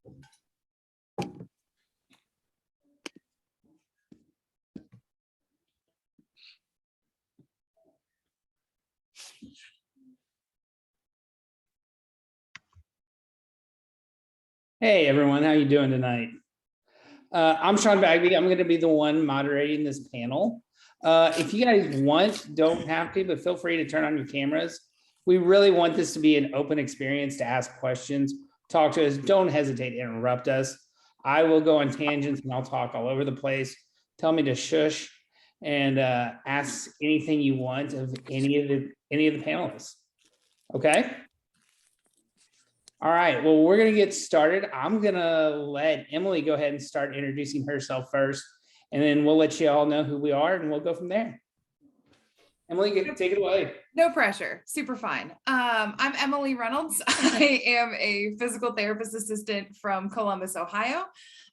Hey everyone, how you doing tonight? I'm Sean Bagley. I'm going to be the one moderating this panel. If you guys want, don't have to, but feel free to turn on your cameras. We really want this to be an open experience to ask questions, talk to us. Don't hesitate to interrupt us. I will go on tangents and I'll talk all over the place. Tell me to shush and ask anything you want of any of the panelists. Okay. All right, well, we're going to get started. I'm going to let Emily go ahead and start introducing herself first, and then we'll let you all know who we are and we'll go from there. Emily, take it away. No pressure, super fine. I'm Emily Reynolds. I am a physical therapist assistant from Columbus, Ohio.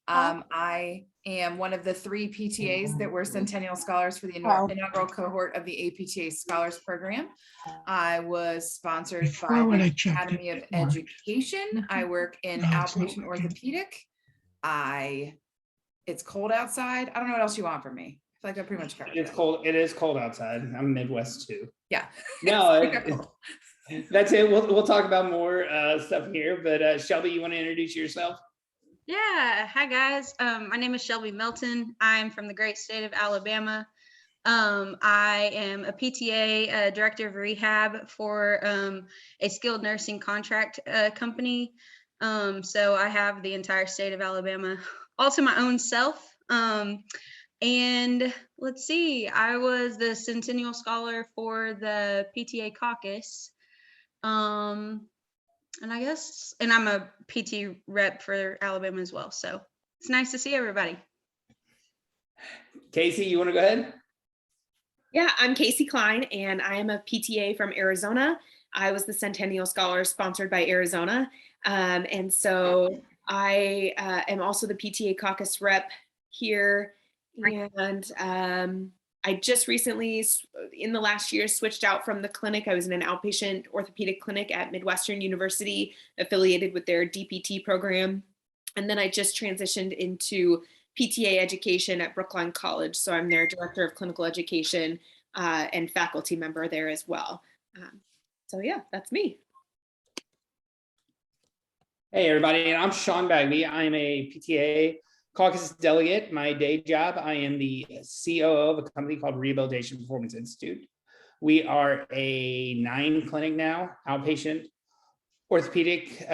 I am one of the 3 PTAs that were Centennial Scholars for the inaugural cohort of the APTA Scholars program. I was sponsored by the Academy of Education. I work in outpatient orthopedic. It's cold outside. I don't know what else you want from me. I feel like I pretty much covered it. It's cold. It is cold outside. I'm Midwest too. Yeah. No, that's it. We'll talk about more stuff here, but Shelby, you want to introduce yourself? Yeah, hi guys. My name is Shelby Melton. I'm from the great state of Alabama. I am a PTA director of rehab for a skilled nursing contract company. So I have the entire state of Alabama all to my own self. And let's see, I was the Centennial Scholar for the PTA caucus. And I'm a PT rep for Alabama as well. So it's nice to see everybody. Casey, you want to go ahead? Yeah, I'm Casey Klein, and I am a PTA from Arizona. I was the Centennial Scholar sponsored by Arizona. And so I am also the PTA caucus rep here. And I just recently, in the last year, switched out from the clinic. I was in an outpatient orthopedic clinic at Midwestern University, affiliated with their DPT program. And then I just transitioned into PTA education at Brookline College. So I'm their director of clinical education and faculty member there as well. So yeah, that's me. Hey everybody, I'm Sean Bagley. I'm a PTA caucus delegate. My day job, I am the COO of a company called Rehabilitation Performance Institute. We are a 9 clinic now, outpatient orthopedic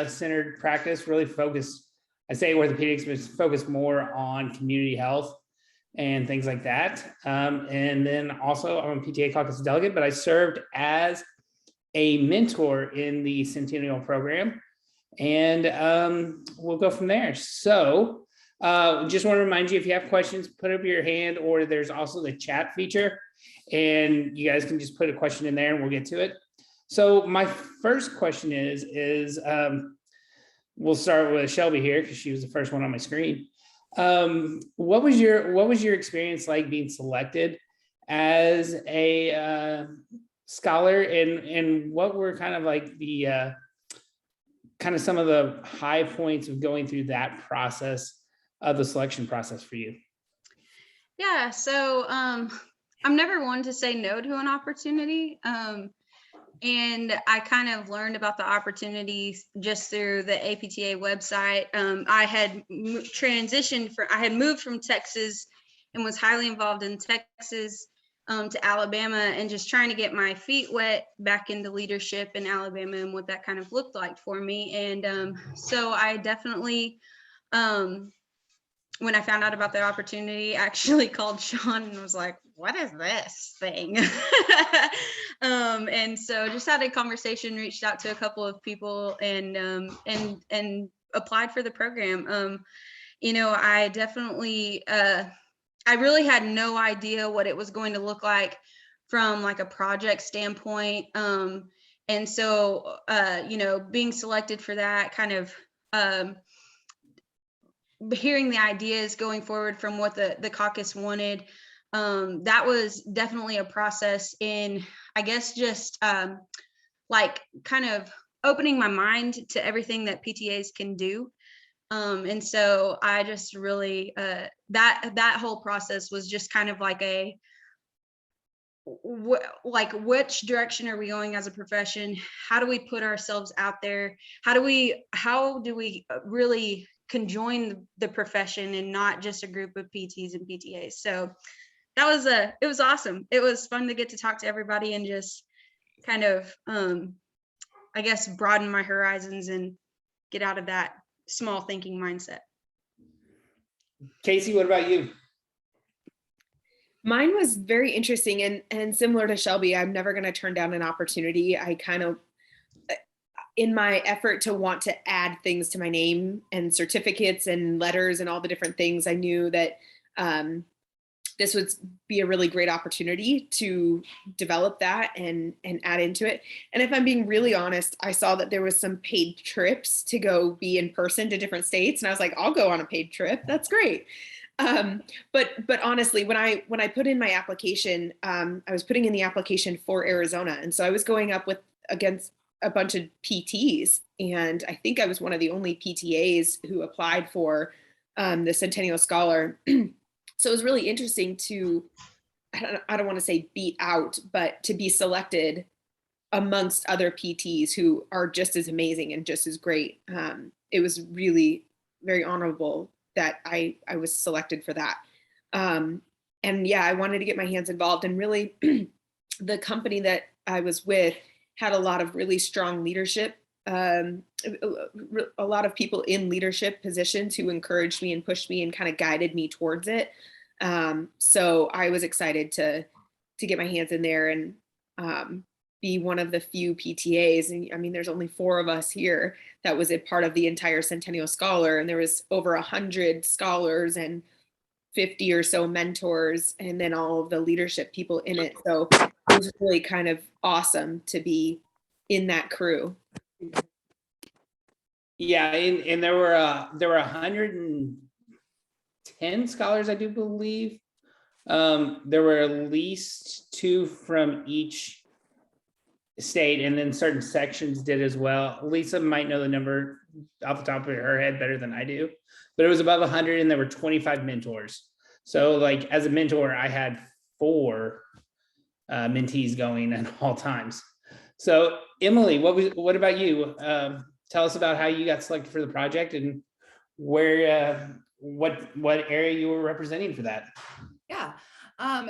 centered practice, really focused. I say orthopedics, but it's focused more on community health and things like that. And then also I'm a PTA caucus delegate, but I served as a mentor in the Centennial program. And we'll go from there. So just want to remind you, if you have questions, put up your hand, or there's also the chat feature and you guys can just put a question in there and we'll get to it. So my first question is we'll start with Shelby here because she was the first one on my screen. What was your experience like being selected as a scholar, and what were kind of like the some of the high points of going through that process of the selection process for you? Yeah, so I'm never one to say no to an opportunity. And I kind of learned about the opportunities just through the APTA website. I had I had moved from Texas and was highly involved in Texas to Alabama, and just trying to get my feet wet back into leadership in Alabama and what that kind of looked like for me. And so I definitely, when I found out about the opportunity, I actually called Sean and was like, what is this thing? And so just had a conversation, reached out to a couple of people, and applied for the program. You know, I definitely, I really had no idea what it was going to look like from like a project standpoint. And so, you know, being selected for that, kind of hearing the ideas going forward from what the caucus wanted, that was definitely a process in, I guess, just like kind of opening my mind to everything that PTAs can do. And so I just really, that whole process was just kind of like which direction are we going as a profession? How do we put ourselves out there? How do we really conjoin the profession and not just a group of PTs and PTAs? So it was awesome. It was fun to get to talk to everybody and just kind of, I guess, broaden my horizons and get out of that small thinking mindset. Casey, what about you? Mine was very interesting and similar to Shelby. I'm never going to turn down an opportunity. I kind of, in my effort to want to add things to my name and certificates and letters and all the different things, I knew that this would be a really great opportunity to develop that and add into it. And if I'm being really honest, I saw that there was some paid trips to go be in person to different states. And I was like, I'll go on a paid trip. That's great. But honestly, when I put in my application, I was putting in the application for Arizona. And so I was going up against a bunch of PTs. And I think I was one of the only PTAs who applied for the Centennial Scholar. So it was really interesting to, I don't want to say beat out, but to be selected amongst other PTs who are just as amazing and just as great. It was really very honorable that I was selected for that. And yeah, I wanted to get my hands involved, and really the company that I was with had a lot of really strong leadership, a lot of people in leadership positions who encouraged me and pushed me and kind of guided me towards it. So I was excited to get my hands in there and be one of the few PTAs. And I mean, there's only 4 of us here that was a part of the entire Centennial Scholar, and there was over 100 scholars and 50 or so mentors, and then all of the leadership people in it. So it was really kind of awesome to be in that crew. Yeah, and there were 110 scholars, I do believe. There were at least 2 from each state, and then certain sections did as well. Lisa might know the number off the top of her head better than I do, but it was above 100, and there were 25 mentors. So like as a mentor, I had 4 mentees going at all times. So Emily, what about you? Tell us about how you got selected for the project and where, what area you were representing for that. Yeah.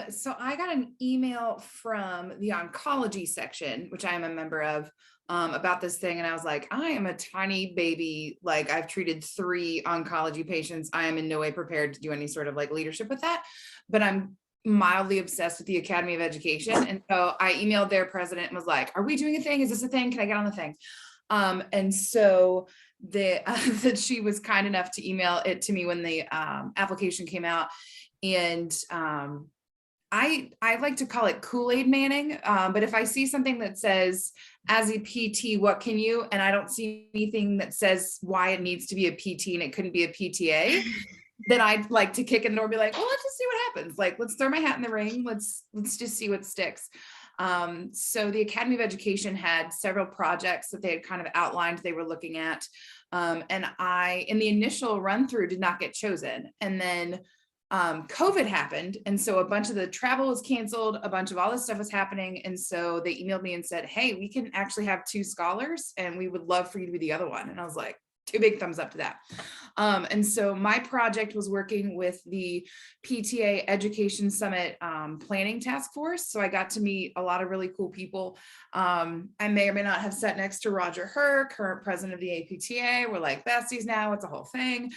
So I got an email from the oncology section, which I am a member of, about this thing. And I was like, I am a tiny baby. Like, I've treated 3 oncology patients. I am in no way prepared to do any sort of like leadership with that, but I'm mildly obsessed with the Academy of Education. And so I emailed their president and was like, are we doing a thing? Is this a thing? Can I get on the thing? And so that she was kind enough to email it to me when the application came out. And I like to call it Kool-Aid Manning, but if I see something that says, as a PT, what can you, and I don't see anything that says why it needs to be a PT and it couldn't be a PTA, then I'd like to kick in the door and be like, well, let's just see what happens. Like, let's throw my hat in the ring. Let's just see what sticks. So the Academy of Education had several projects that they had kind of outlined they were looking at. And I, in the initial run through, did not get chosen. And then COVID happened. And so a bunch of the travel was canceled, a bunch of all this stuff was happening. And so they emailed me and said, hey, we can actually have 2 scholars and we would love for you to be the other one. And I was like, 2 big thumbs up to that. And so my project was working with the PTA Education Summit planning task force. So I got to meet a lot of really cool people. I may or may not have sat next to Roger Herr, current president of the APTA. We're like besties now. It's a whole thing.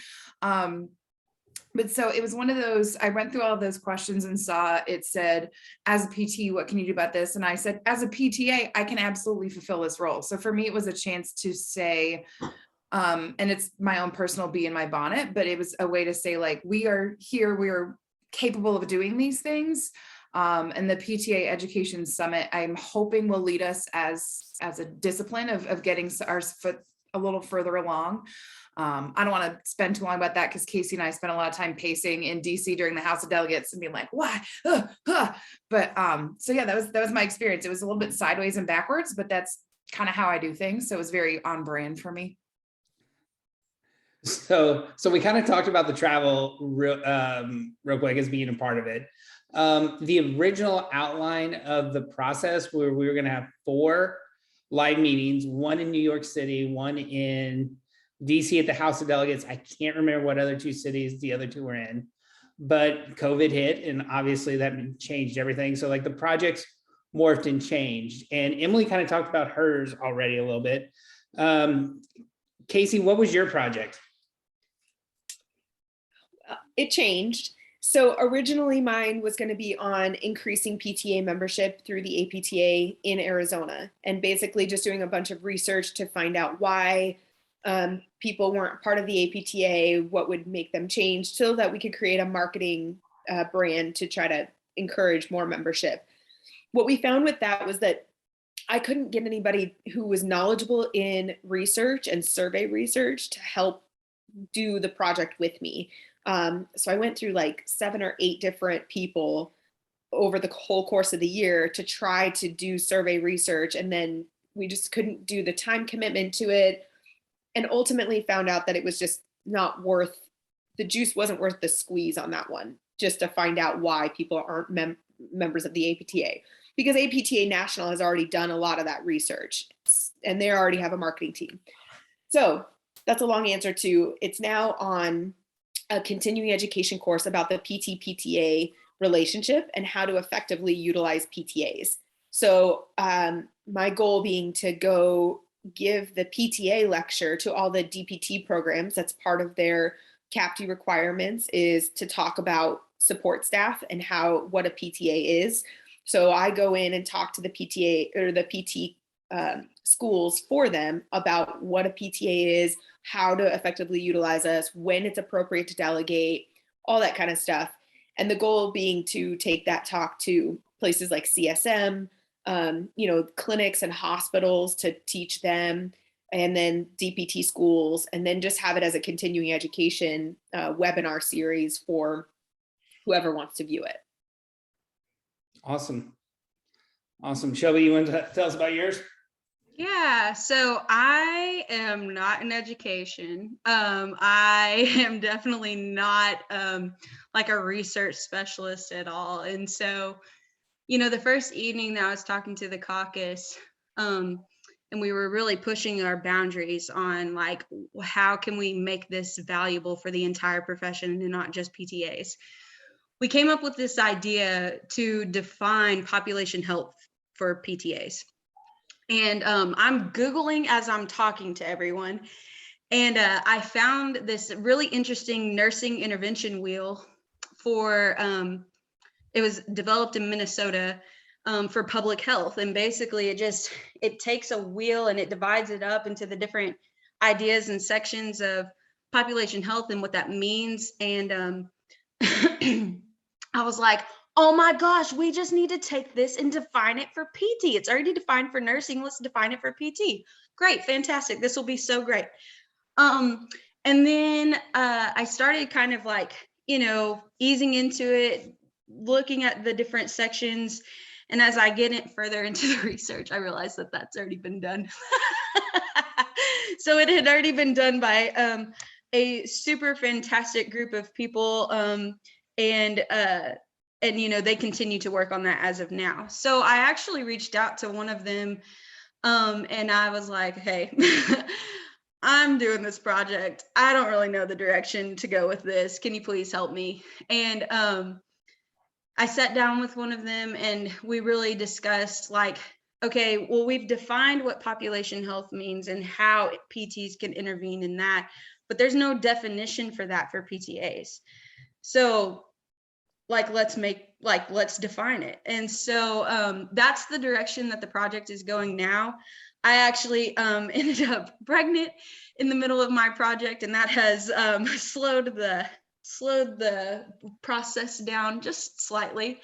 But so it was one of those, I went through all of those questions and saw it said, as a PT, what can you do about this? And I said, as a PTA, I can absolutely fulfill this role. So for me, it was a chance to say, and it's my own personal bee in my bonnet, but it was a way to say, like, we are here, we are capable of doing these things. And the PTA Education Summit, I'm hoping will lead us as a discipline of getting our foot a little further along. I don't want to spend too long about that because Casey and I spent a lot of time pacing in DC during the House of Delegates and being like, why? But so yeah, that was my experience. It was a little bit sideways and backwards, but that's kind of how I do things. So it was very on brand for me. So we kind of talked about the travel real quick as being a part of it. The original outline of the process where we were going to have 4 live meetings, one in New York City, one in DC at the House of Delegates. I can't remember what other 2 cities the other 2 were in, but COVID hit and obviously that changed everything. So like the projects morphed and changed, and Emily kind of talked about hers already a little bit. Casey, what was your project? It changed. So originally mine was going to be on increasing PTA membership through the APTA in Arizona, and basically just doing a bunch of research to find out why people weren't part of the APTA, what would make them change, so that we could create a marketing brand to try to encourage more membership. What we found with that was that I couldn't get anybody who was knowledgeable in research and survey research to help do the project with me. So I went through like 7 or 8 different people over the whole course of the year to try to do survey research. And then we just couldn't do the time commitment to it. And ultimately found out that it was just not worth, the juice wasn't worth the squeeze on that one, just to find out why people aren't members of the APTA. Because APTA National has already done a lot of that research and they already have a marketing team. So that's a long answer to, it's now on a continuing education course about the PT-PTA relationship and how to effectively utilize PTAs. So my goal being to go give the PTA lecture to all the DPT programs. That's part of their CAPT requirements, is to talk about support staff and what a PTA is. So I go in and talk to the PTA or the PT schools for them about what a PTA is, how to effectively utilize us, when it's appropriate to delegate, all that kind of stuff. And the goal being to take that talk to places like CSM, clinics and hospitals to teach them, and then DPT schools, and then just have it as a continuing education webinar series for whoever wants to view it. Awesome. Shelby, you want to tell us about yours? Yeah, so I am not in education. I am definitely not like a research specialist at all. And so, the first evening that I was talking to the caucus, and we were really pushing our boundaries on like, how can we make this valuable for the entire profession and not just PTAs? We came up with this idea to define population health for PTAs. And I'm Googling as I'm talking to everyone. And I found this really interesting nursing intervention wheel for, it was developed in Minnesota for public health. And basically it takes a wheel and it divides it up into the different ideas and sections of population health and what that means. And I was like, oh my gosh, we just need to take this and define it for PT. It's already defined for nursing. Let's define it for PT. Great, fantastic. This will be so great. And then I started kind of like, easing into it, looking at the different sections. And as I get further into the research, I realized that that's already been done. So it had already been done by a super fantastic group of people. And they continue to work on that as of now. So I actually reached out to one of them and I was like, hey, I'm doing this project. I don't really know the direction to go with this. Can you please help me? And I sat down with one of them and we really discussed like, okay, well, we've defined what population health means and how PTs can intervene in that, but there's no definition for that for PTAs. So let's define it. And so that's the direction that the project is going now. I actually ended up pregnant in the middle of my project, and that has slowed the process down just slightly.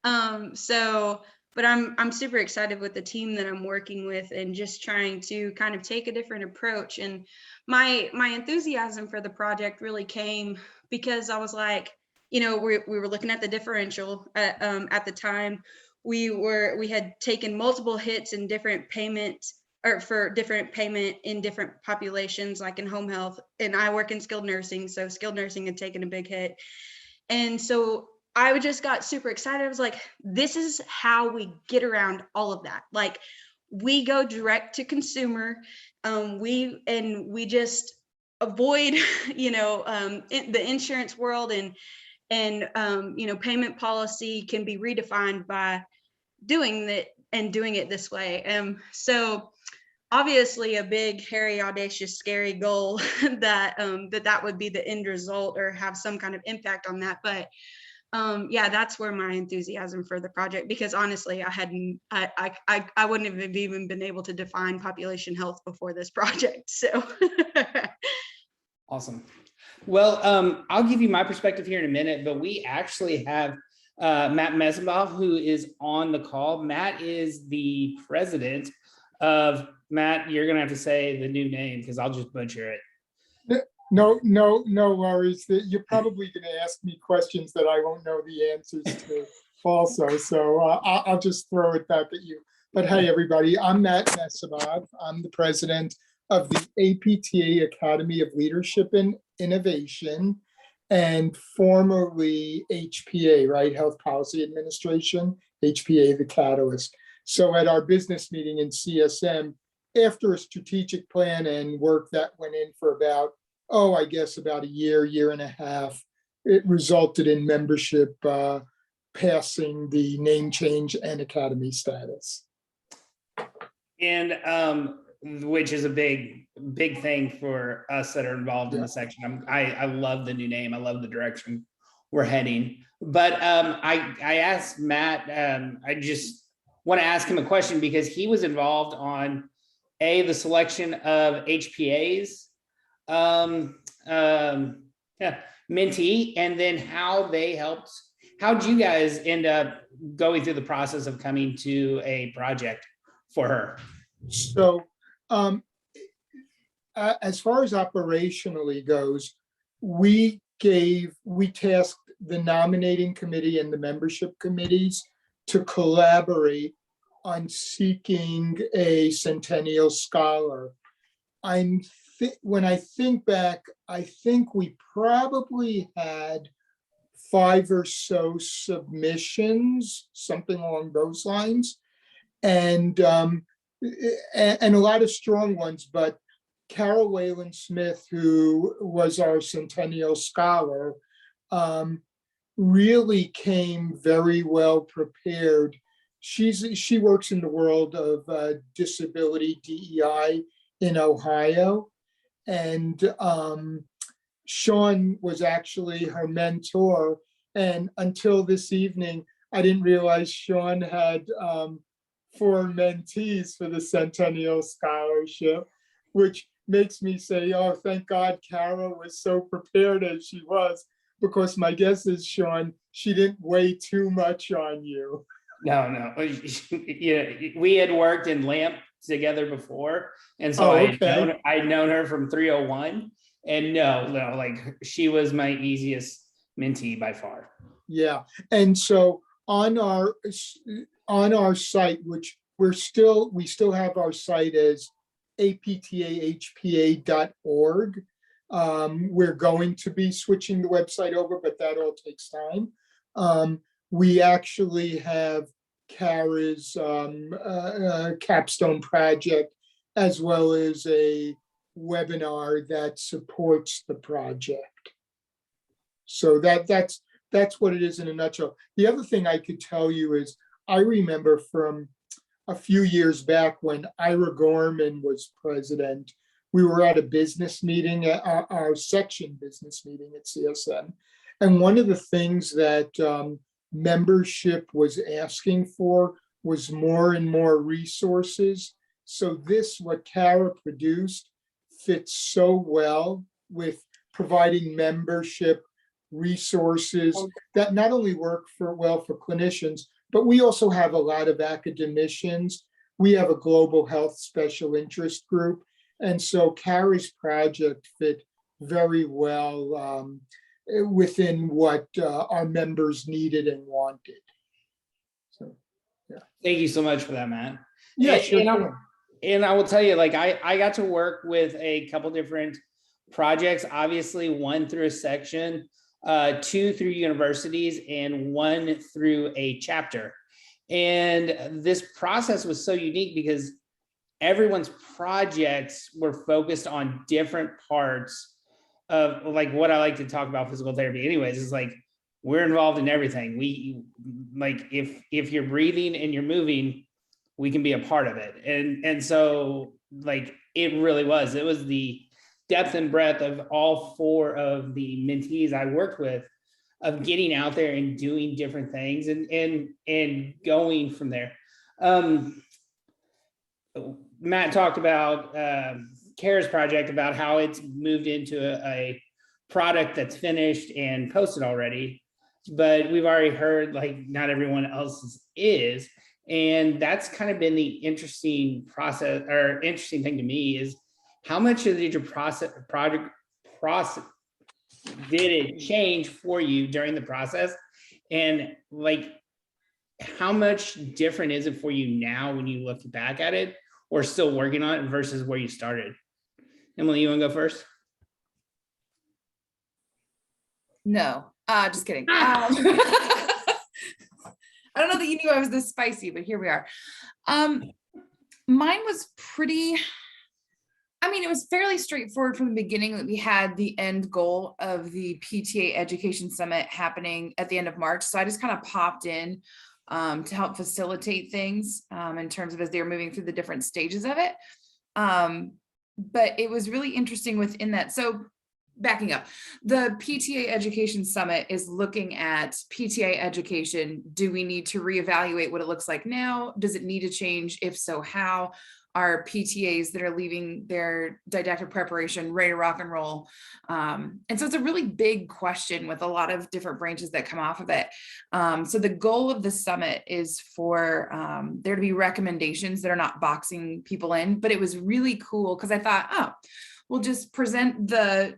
But I'm super excited with the team that I'm working with and just trying to kind of take a different approach. And my enthusiasm for the project really came because I was like, we were looking at the differential at the time. We had taken multiple hits in different payment or for different payment in different populations, like in home health. And I work in skilled nursing, so skilled nursing had taken a big hit. And so I just got super excited. I was like, this is how we get around all of that. Like, we go direct to consumer. We just avoid, the insurance world, and payment policy can be redefined by doing that and doing it this way. So obviously a big, hairy, audacious, scary goal that would be the end result or have some kind of impact on that. But that's where my enthusiasm for the project, because honestly, I wouldn't have even been able to define population health before this project. So Awesome. Well, I'll give you my perspective here in a minute, but we actually have Matt Messimov, who is on the call. Matt is the president of, Matt, you're going to have to say the new name because I'll just butcher it. No worries. You're probably going to ask me questions that I won't know the answers to also. So I'll just throw it back at you. But hey, everybody, I'm Matt Messimov. I'm the president of the APTA Academy of Leadership and Innovation, and formerly HPA, right? Health Policy Administration, HPA, the catalyst. So at our business meeting in CSM, after a strategic plan and work that went in for about a year and a half, it resulted in membership passing the name change and academy status. And which is a big thing for us that are involved in the section. I love the new name. I love the direction we're heading. But I asked Matt, I just want to ask him a question because he was involved on the selection of HPA's mentee, and then how'd you guys end up going through the process of coming to a project for her? So as far as operationally goes, we tasked the nominating committee and the membership committees to collaborate on seeking a Centennial Scholar. When I think back, I think we probably had 5 or so submissions, something along those lines, and a lot of strong ones. But Carol Whalen Smith, who was our Centennial Scholar, really came very well prepared. She works in the world of disability DEI in Ohio, and Sean was actually her mentor. And until this evening, I didn't realize Sean had 4 mentees for the Centennial Scholarship, which makes me say, oh, thank God Carol was so prepared as she was, because my guess is, Sean, she didn't weigh too much on you. No. Yeah, we had worked in LAMP together before, and so I'd known her from 301, and no, like she was my easiest mentee by far. Yeah, and so on our site, which we still have our site as aptahpa.org. We're going to be switching the website over, but that all takes time. We actually have Kara's capstone project, as well as a webinar that supports the project. So that's what it is in a nutshell. The other thing I could tell you is, I remember from a few years back when Ira Gorman was president, we were at a business meeting, our section business meeting at CSM. And one of the things that membership was asking for was more and more resources. So what Kara produced fits so well with providing membership resources that not only work well for clinicians, but we also have a lot of academicians. We have a global health special interest group. And so Kara's project fit very well within what our members needed and wanted. So, yeah. Thank you so much for that, Matt. Yeah, sure. And I will tell you, like, I got to work with a couple different projects, obviously one through a section, two through universities, and one through a chapter. And this process was so unique because everyone's projects were focused on different parts of, like, what I like to talk about physical therapy anyways, is like, we're involved in everything. We, like, if you're breathing and you're moving, we can be a part of it. And so, like, it was the depth and breadth of all four of the mentees I worked with, of getting out there and doing different things and going from there. Matt talked about CARES project, about how it's moved into a product that's finished and posted already, but we've already heard, like, not everyone else's is. And that's kind of been the interesting process, or interesting thing to me, is how much did your project did it change for you during the process? And, like, how much different is it for you now when you look back at it, or still working on it, versus where you started? Emily, you want to go first? No, just kidding. I don't know that you knew I was this spicy, but here we are. Mine was pretty, I mean, it was fairly straightforward from the beginning, that we had the end goal of the PTA Education Summit happening at the end of March. So I just kind of popped in to help facilitate things in terms of as they were moving through the different stages of it. But it was really interesting within that. So backing up, the PTA Education Summit is looking at PTA education. Do we need to reevaluate what it looks like now? Does it need to change? If so, how? Are PTAs that are leaving their didactic preparation ready to rock and roll? And so it's a really big question with a lot of different branches that come off of it. So the goal of the summit is for there to be recommendations that are not boxing people in, but it was really cool because I thought, oh, we'll just present the,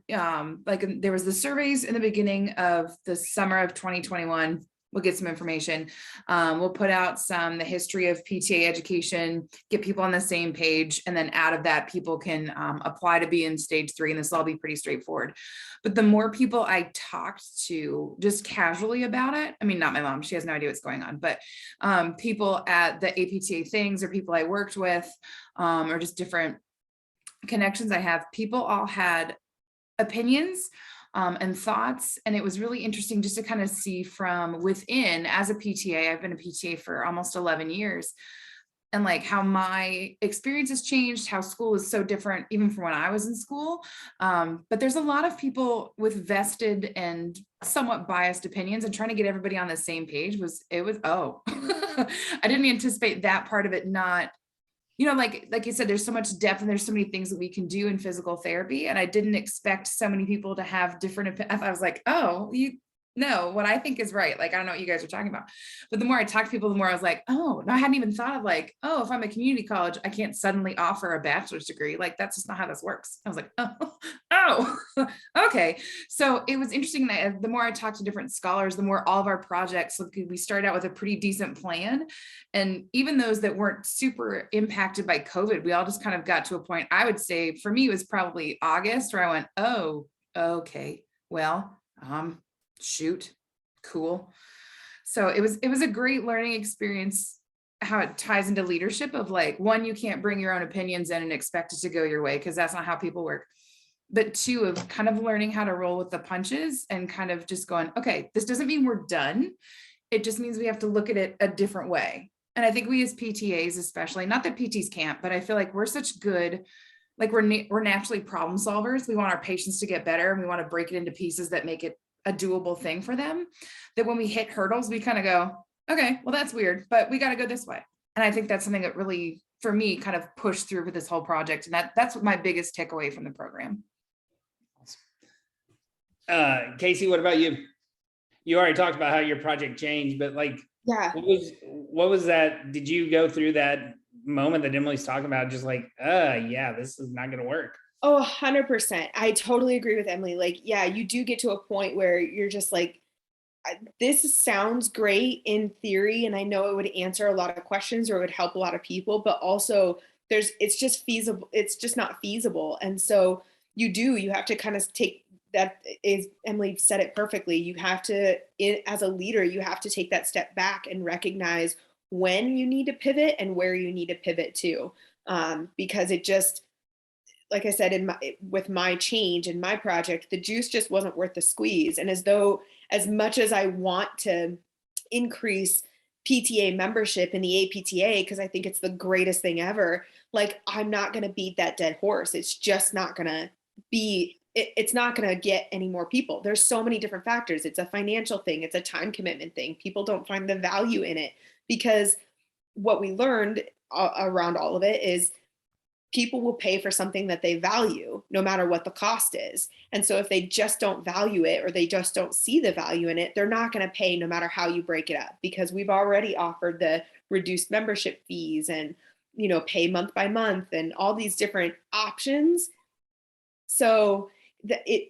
like, there was the surveys in the beginning of the summer of 2021. We'll get some information. We'll put out the history of PTA education, get people on the same page. And then out of that, people can apply to be in stage 3. And this will all be pretty straightforward. But the more people I talked to just casually about it, I mean, not my mom, she has no idea what's going on, but people at the APTA things, or people I worked with, or just different connections I have, people all had opinions and thoughts. And it was really interesting just to kind of see from within. As a PTA, I've been a PTA for almost 11 years, and like how my experience has changed, how school is so different even from when I was in school. But there's a lot of people with vested and somewhat biased opinions, and trying to get everybody on the same page was oh, I didn't anticipate that part of it. Not, you know, like you said, there's so much depth and there's so many things that we can do in physical therapy. And I didn't expect so many people to have different opinions. I was like, oh, you know, what I think is right. Like, I don't know what you guys are talking about. But the more I talked to people, the more I was like, oh, no, I hadn't even thought of, like, oh, if I'm a community college, I can't suddenly offer a bachelor's degree. Like, that's just not how this works. I was like, oh, okay. So it was interesting that the more I talked to different scholars, the more all of our projects, we started out with a pretty decent plan. And even those that weren't super impacted by COVID, we all just kind of got to a point, I would say for me, it was probably August, where I went, oh, okay, well, shoot, cool. So it was a great learning experience, how it ties into leadership of, like, one, you can't bring your own opinions in and expect it to go your way, because that's not how people work. But two, of kind of learning how to roll with the punches and kind of just going, okay, this doesn't mean we're done. It just means we have to look at it a different way. And I think we as PTAs, especially, not that PTs can't, but I feel like we're such good, like we're naturally problem solvers. We want our patients to get better, and we want to break it into pieces that make it a doable thing for them, that when we hit hurdles, we kind of go, okay, well, that's weird, but we got to go this way. And I think that's something that really, for me, kind of pushed through for this whole project. And that's what my biggest takeaway from the program. Casey, what about you? You already talked about how your project changed, but, like, Yeah. what was that? Did you go through that moment that Emily's talking about? Just like, yeah, this is not going to work. Oh, 100%. I totally agree with Emily. Like, yeah, you do get to a point where you're just like, this sounds great in theory, and I know it would answer a lot of questions, or it would help a lot of people, but also it's just feasible. It's just not feasible. And so you have to kind of take that, is Emily said it perfectly. You have to, as a leader, you have to take that step back and recognize when you need to pivot and where you need to pivot to. Because it just, like I said, with my change in my project, the juice just wasn't worth the squeeze. And as much as I want to increase PTA membership in the APTA, because I think it's the greatest thing ever, like, I'm not going to beat that dead horse. It's just not going to be, it's not going to get any more people. There's so many different factors. It's a financial thing. It's a time commitment thing. People don't find the value in it, because what we learned around all of it is people will pay for something that they value no matter what the cost is. And so if they just don't value it, or they just don't see the value in it, they're not going to pay no matter how you break it up, because we've already offered the reduced membership fees and, pay month by month and all these different options. So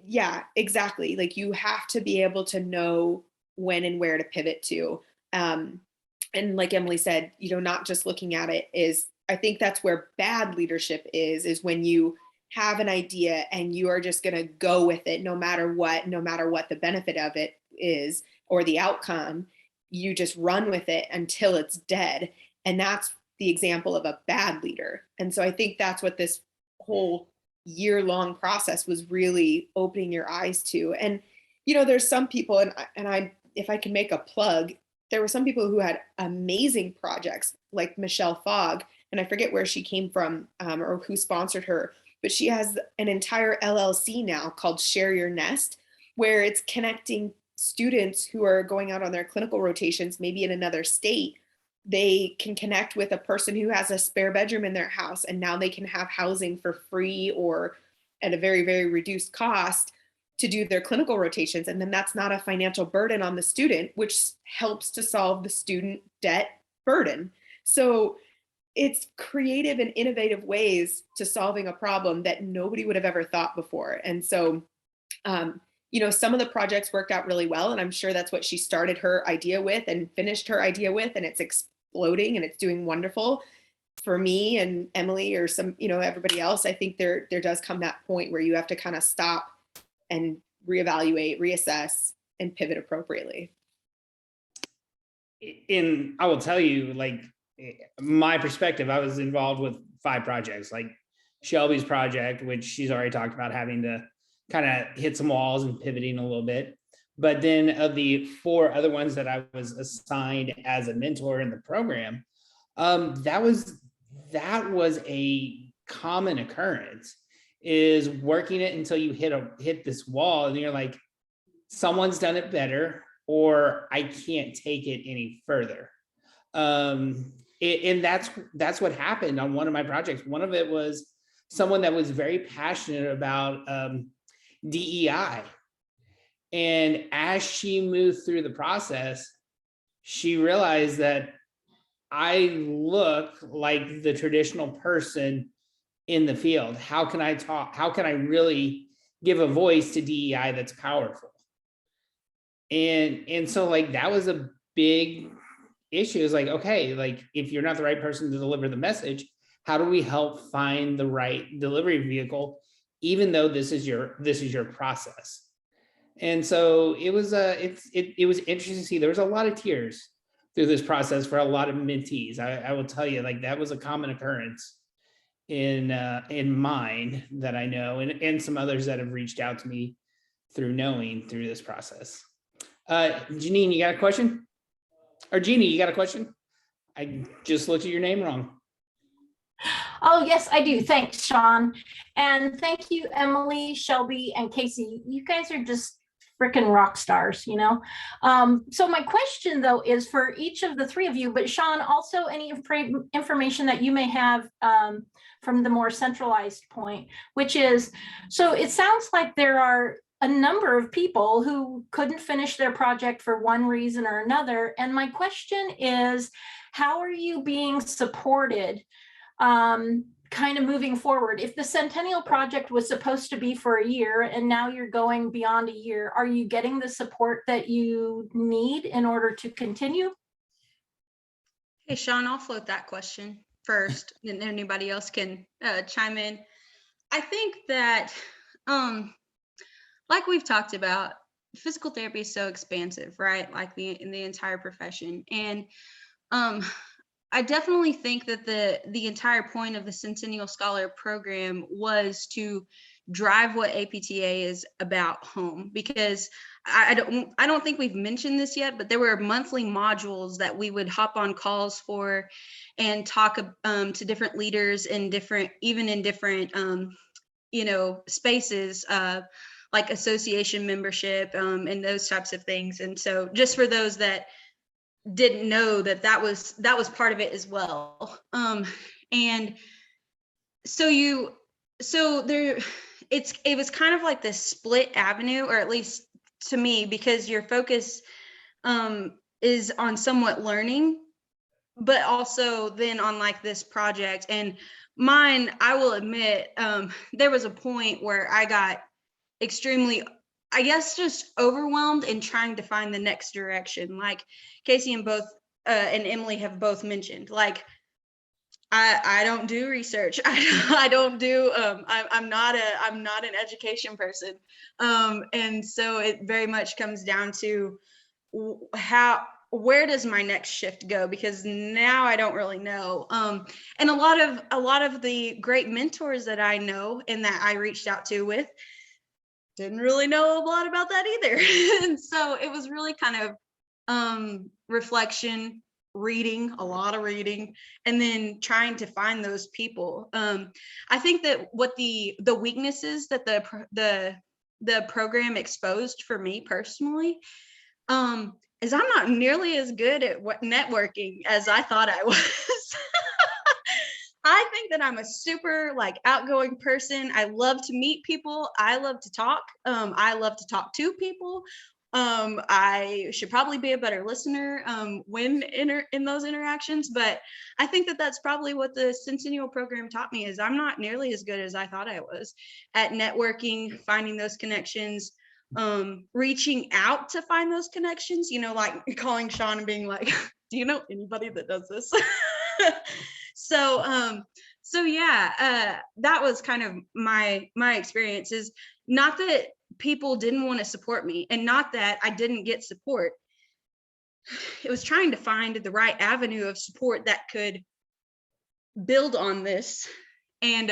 yeah, exactly. Like, you have to be able to know when and where to pivot to. And like Emily said, not just looking at it is, I think that's where bad leadership is when you have an idea and you are just going to go with it no matter what the benefit of it is or the outcome. You just run with it until it's dead. And that's the example of a bad leader. And so I think that's what this whole year-long process was really opening your eyes to. And, there's some people, and I, if I can make a plug, there were some people who had amazing projects, like Michelle Fogg, and I forget where she came from or who sponsored her, but she has an entire LLC now called Share Your Nest, where it's connecting students who are going out on their clinical rotations, maybe in another state. They can connect with a person who has a spare bedroom in their house, and now they can have housing for free or at a very, very reduced cost to do their clinical rotations. And then that's not a financial burden on the student, which helps to solve the student debt burden. So it's creative and innovative ways to solving a problem that nobody would have ever thought before. And so, some of the projects worked out really well, and I'm sure that's what she started her idea with and finished her idea with, and it's exploding and it's doing wonderful. For me and Emily, or some, everybody else, I think there does come that point where you have to kind of stop and reevaluate, reassess, and pivot appropriately. And I will tell you, like, my perspective, I was involved with 5 projects, like Shelby's project, which she's already talked about having to kind of hit some walls and pivoting a little bit. But then of the 4 other ones that I was assigned as a mentor in the program, that was a common occurrence, is working it until you hit this wall and you're like, someone's done it better, or I can't take it any further. And that's what happened on one of my projects. One of it was someone that was very passionate about DEI. And as she moved through the process, she realized that I look like the traditional person in the field. How can I talk? How can I really give a voice to DEI that's powerful? And so, like, that was a big issue. Is like, okay, like, if you're not the right person to deliver the message, how do we help find the right delivery vehicle, even though this is your process? And so it was it was interesting to see. There was a lot of tears through this process for a lot of mentees. I will tell you, like, that was a common occurrence in mine that I know, and some others that have reached out to me through this process. Janine, you got a question? Or Jeannie, you got a question? I just looked at your name wrong. Oh, yes, I do. Thanks, Sean. And thank you, Emily, Shelby, and Casey. You guys are just freaking rock stars, So my question, though, is for each of the 3 of you, but Sean, also any information that you may have from the more centralized point, which is, so it sounds like there are a number of people who couldn't finish their project for one reason or another. And my question is, how are you being supported kind of moving forward? If the Centennial Project was supposed to be for a year and now you're going beyond a year, are you getting the support that you need in order to continue? Hey, Sean, I'll float that question. first, and anybody else can chime in. I think that, like we've talked about, physical therapy is so expansive, right? Like in the entire profession. And I definitely think that the entire point of the Centennial Scholar program was to drive what APTA is about home, because I don't think we've mentioned this yet, but there were monthly modules that we would hop on calls for and talk to different leaders in different spaces, like association membership, and those types of things. And so just for those that didn't know, that was part of it as well. And so there, it was kind of like this split avenue, or at least to me, because your focus is on somewhat learning, but also then on like this project. And mine, I will admit, there was a point where I got extremely, I guess, just overwhelmed in trying to find the next direction. Like Casey and Emily have both mentioned, like, I don't do research. I don't do, I'm not an education person. And so it very much comes down to where does my next shift go? Because now I don't really know. And a lot of the great mentors that I know and that I reached out to with didn't really know a lot about that either. And so it was really kind of reflection, reading, a lot of reading, and then trying to find those people. I think that what the weaknesses that the program exposed for me personally, is I'm not nearly as good at networking as I thought I was. I think that I'm a super outgoing person. I love to meet people. I love to talk. I love to talk to people. I should probably be a better listener when in those interactions, but I think that that's probably what the Centennial program taught me, is I'm not nearly as good as I thought I was at networking, finding those connections, reaching out to find those connections, like calling Sean and being like, do you know anybody that does this? So yeah, that was kind of my experience. Is not that people didn't want to support me, and not that I didn't get support. It was trying to find the right avenue of support that could build on this. And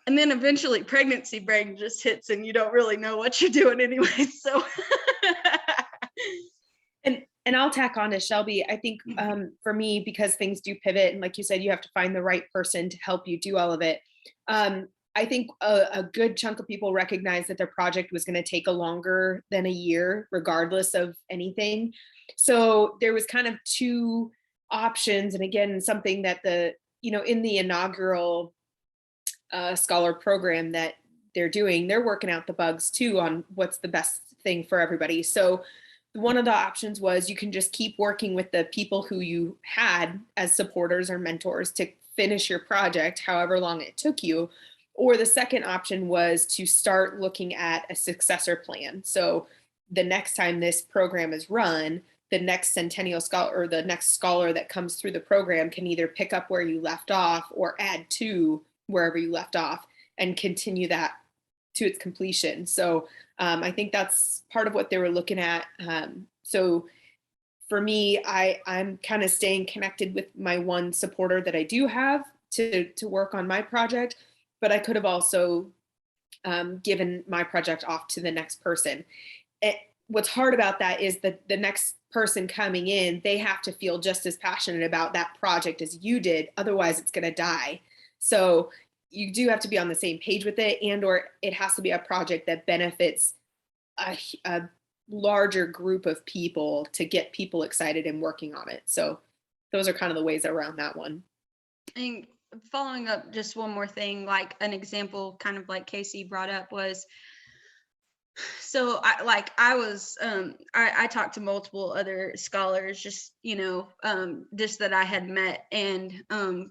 then eventually pregnancy brain just hits and you don't really know what you're doing anyway. So And I'll tack on to Shelby. I think for me, because things do pivot, and like you said, you have to find the right person to help you do all of it. I think a good chunk of people recognize that their project was going to take a longer than a year, regardless of anything. So there was kind of two options. And again, something that in the inaugural scholar program that they're working out the bugs too on what's the best thing for everybody. So one of the options was you can just keep working with the people who you had as supporters or mentors to finish your project, however long it took you. Or the second option was to start looking at a successor plan. So the next time this program is run, the next Centennial Scholar or the next scholar that comes through the program can either pick up where you left off or add to wherever you left off and continue that to its completion. So I think that's part of what they were looking at. So for me, I'm kind of staying connected with my one supporter that I do have to work on my project, but I could have also given my project off to the next person. What's hard about that is that the next person coming in, they have to feel just as passionate about that project as you did. Otherwise, it's going to die. So you do have to be on the same page with it, or it has to be a project that benefits a larger group of people to get people excited and working on it. So those are kind of the ways around that one. And following up, just one more thing, like an example, kind of like Casey brought up, was, so I talked to multiple other scholars, just that I had met, and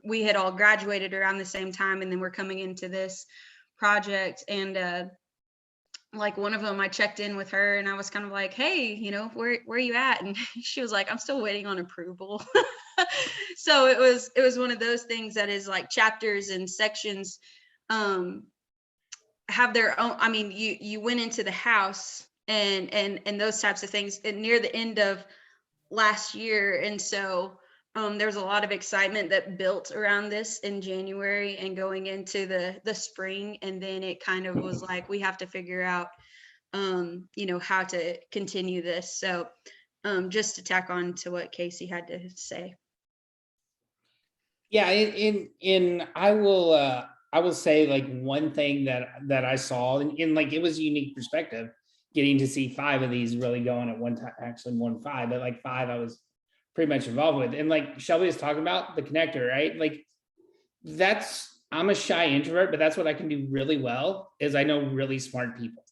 we had all graduated around the same time, and then we're coming into this project. And like one of them, I checked in with her and I was kind of like, hey, where are you at? And she was like, I'm still waiting on approval. So it was one of those things that is like chapters and sections have their own. I mean, you went into the house and those types of things near the end of last year. And so there's a lot of excitement that built around this in January and going into the spring. And then it kind of was like, we have to figure out, how to continue this. So just to tack on to what Casey had to say. Yeah, I will say like one thing that I saw in like, it was a unique perspective getting to see 5 of these really going at one time, actually more than 5, but like 5 I was pretty much involved with. And like Shelby was talking about the connector, right? Like I'm a shy introvert, but that's what I can do really well is I know really smart people.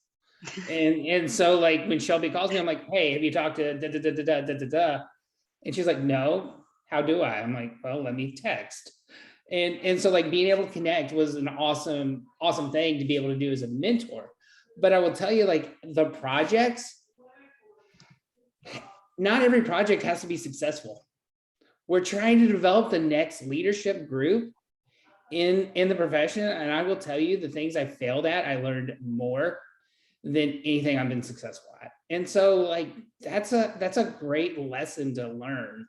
And so like when Shelby calls me, I'm like, hey, have you talked to da da da da da da da? And she's like, no, how do I? I'm like, well, let me text. And so like being able to connect was an awesome thing to be able to do as a mentor. But I will tell you, like the projects, not every project has to be successful. We're trying to develop the next leadership group in the profession. And I will tell you, the things I failed at, I learned more than anything I've been successful at. And so like, that's a great lesson to learn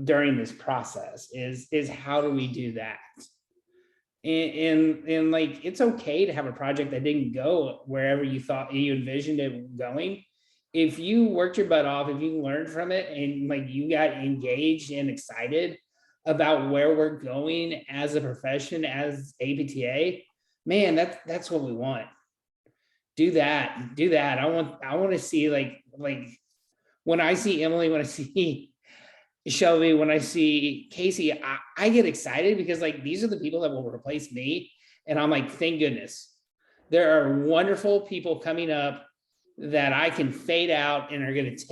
during this process is how do we do that? And like, it's okay to have a project that didn't go wherever you thought you envisioned it going. If you worked your butt off, if you learned from it and like you got engaged and excited about where we're going as a profession, as APTA, man, that's what we want. Do that. I want to see like when I see Emily, when I see Shelby, when I see Casey, I get excited because like these are the people that will replace me. And I'm like, thank goodness. There are wonderful people coming up that I can fade out and are going to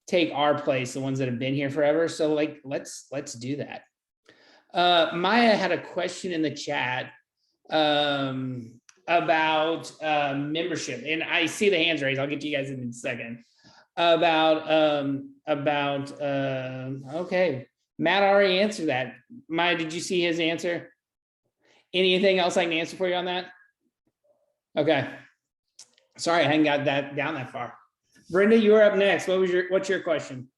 take our place, the ones that have been here forever. So like, let's do that. Maya had a question in the chat about membership, and I see the hands raised. I'll get to you guys in a second. Okay, Matt already answered that. Maya, did you see his answer? Anything else I can answer for you on that? Okay, sorry, I hadn't got that down that far. Brenda, you were up next. What's your question?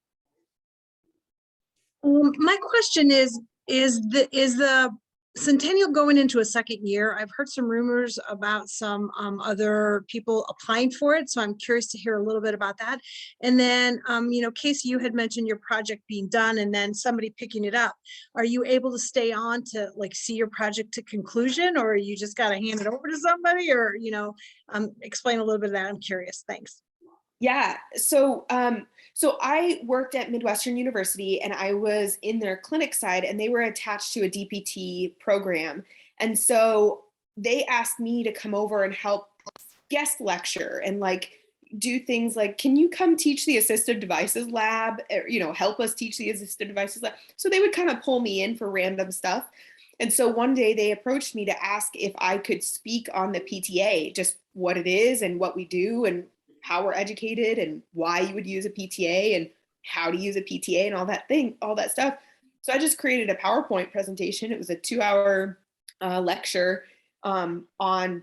My question is the Centennial going into a second year? I've heard some rumors about some other people applying for it, so I'm curious to hear a little bit about that. And then, Casey, you had mentioned your project being done and then somebody picking it up. Are you able to stay on to like see your project to conclusion, or you just got to hand it over to somebody, or explain a little bit of that? I'm curious. Thanks. Yeah. So I worked at Midwestern University and I was in their clinic side, and they were attached to a DPT program. And so they asked me to come over and help guest lecture and like do things like, can you come teach the assistive devices lab, or, help us teach the assistive devices lab. So they would kind of pull me in for random stuff. And so one day they approached me to ask if I could speak on the PTA, just what it is and what we do and how we're educated and why you would use a PTA and how to use a PTA and all that stuff. So I just created a PowerPoint presentation. It was a 2-hour lecture on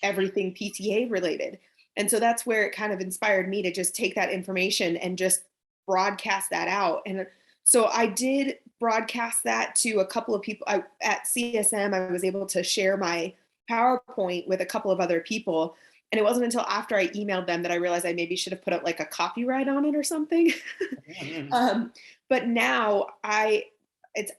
everything PTA related. And so that's where it kind of inspired me to just take that information and just broadcast that out. And so I did broadcast that to a couple of people. At CSM, I was able to share my PowerPoint with a couple of other people. And it wasn't until after I emailed them that I realized I maybe should have put up like a copyright on it or something. But now it's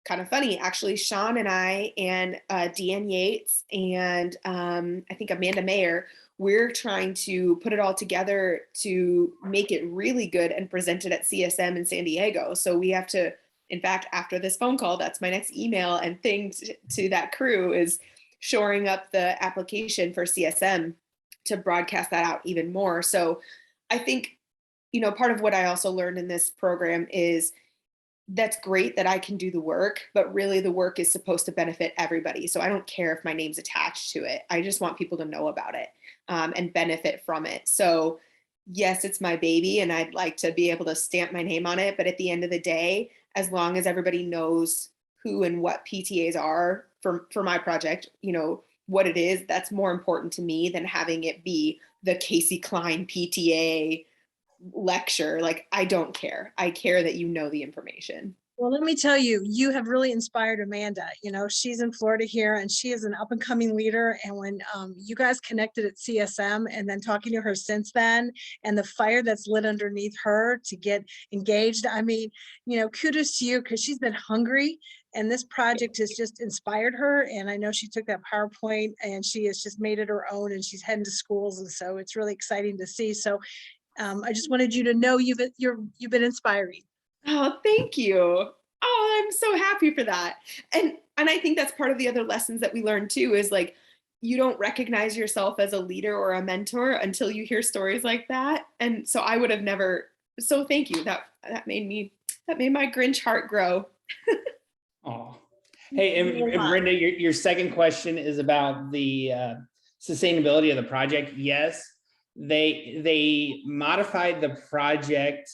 kind of funny, actually. Sean and I and Deanne Yates and I think Amanda Mayer, we're trying to put it all together to make it really good and present it at CSM in San Diego. So we have to, in fact, after this phone call, that's my next email and thing to that crew is shoring up the application for CSM to broadcast that out even more. So I think, part of what I also learned in this program is that's great that I can do the work, but really the work is supposed to benefit everybody. So I don't care if my name's attached to it. I just want people to know about it and benefit from it. So yes, it's my baby and I'd like to be able to stamp my name on it. But at the end of the day, as long as everybody knows who and what PTAs are for my project, you know, what it is, that's more important to me than having it be the Casey Klein PTA lecture. Like, I don't care. I care that you know the information. Well, let me tell you, you have really inspired Amanda. You know, she's in Florida here and she is an up and coming leader. And when you guys connected at CSM and then talking to her since then, and the fire that's lit underneath her to get engaged, I mean, you know, kudos to you because she's been hungry and this project has just inspired her. And I know she took that PowerPoint and she has just made it her own and she's heading to schools. And so it's really exciting to see. So I just wanted you to know you've been inspiring. Oh, thank you. Oh, I'm so happy for that. And I think that's part of the other lessons that we learn too, is like, you don't recognize yourself as a leader or a mentor until you hear stories like that. And so I would have never, so thank you. That made my Grinch heart grow. Oh, hey, and Brenda, your second question is about the sustainability of the project. Yes, they modified the project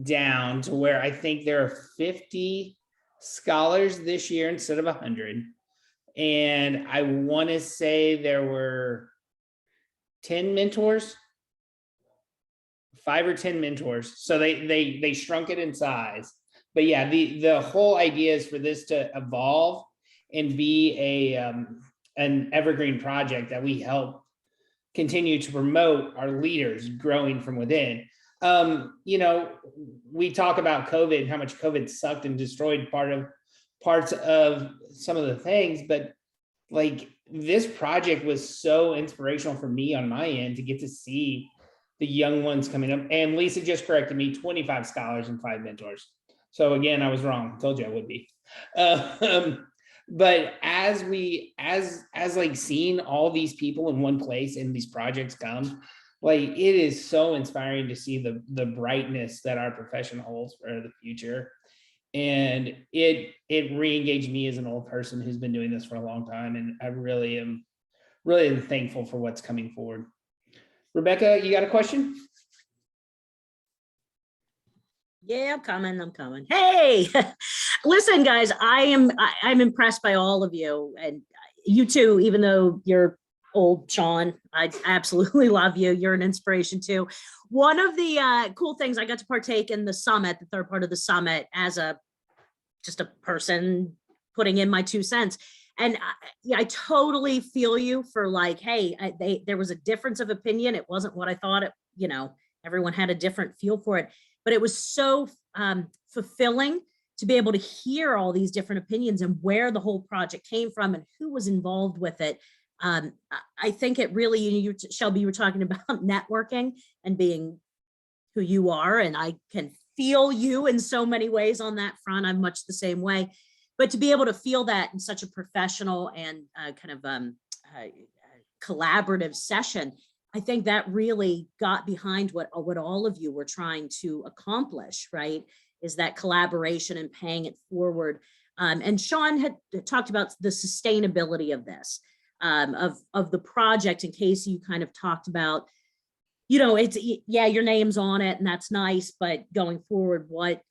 down to where I think there are 50 scholars this year instead of 100. And I want to say there were 10 mentors, 5 or 10 mentors. So they shrunk it in size. But yeah, the whole idea is for this to evolve and be an evergreen project that we help continue to promote our leaders growing from within. You know, we talk about COVID, how much COVID sucked and destroyed parts of some of the things, but like this project was so inspirational for me on my end to get to see the young ones coming up. And Lisa just corrected me, 25 scholars and 5 mentors. So again, I was wrong. Told you I would be. But as like seeing all these people in one place and these projects come, like it is so inspiring to see the brightness that our profession holds for the future. And it re-engaged me as an old person who's been doing this for a long time. And I really am thankful for what's coming forward. Rebecca, you got a question? Yeah, I'm coming. Hey, listen, guys, I'm impressed by all of you, and you too, even though you're old, Sean. I absolutely love you. You're an inspiration too. One of the cool things, I got to partake in the summit, the third part of the summit, as just a person putting in my 2 cents. And I totally feel you for like, hey, there was a difference of opinion. It wasn't what I thought it, everyone had a different feel for it, but it was so fulfilling to be able to hear all these different opinions and where the whole project came from and who was involved with it. I think it really, Shelby, you were talking about networking and being who you are, and I can feel you in so many ways on that front. I'm much the same way, but to be able to feel that in such a professional and collaborative session, I think that really got behind what all of you were trying to accomplish, right? Is that collaboration and paying it forward. And Sean had talked about the sustainability of this, of the project. In case you kind of talked about, it's, yeah, your name's on it and that's nice, but going forward, what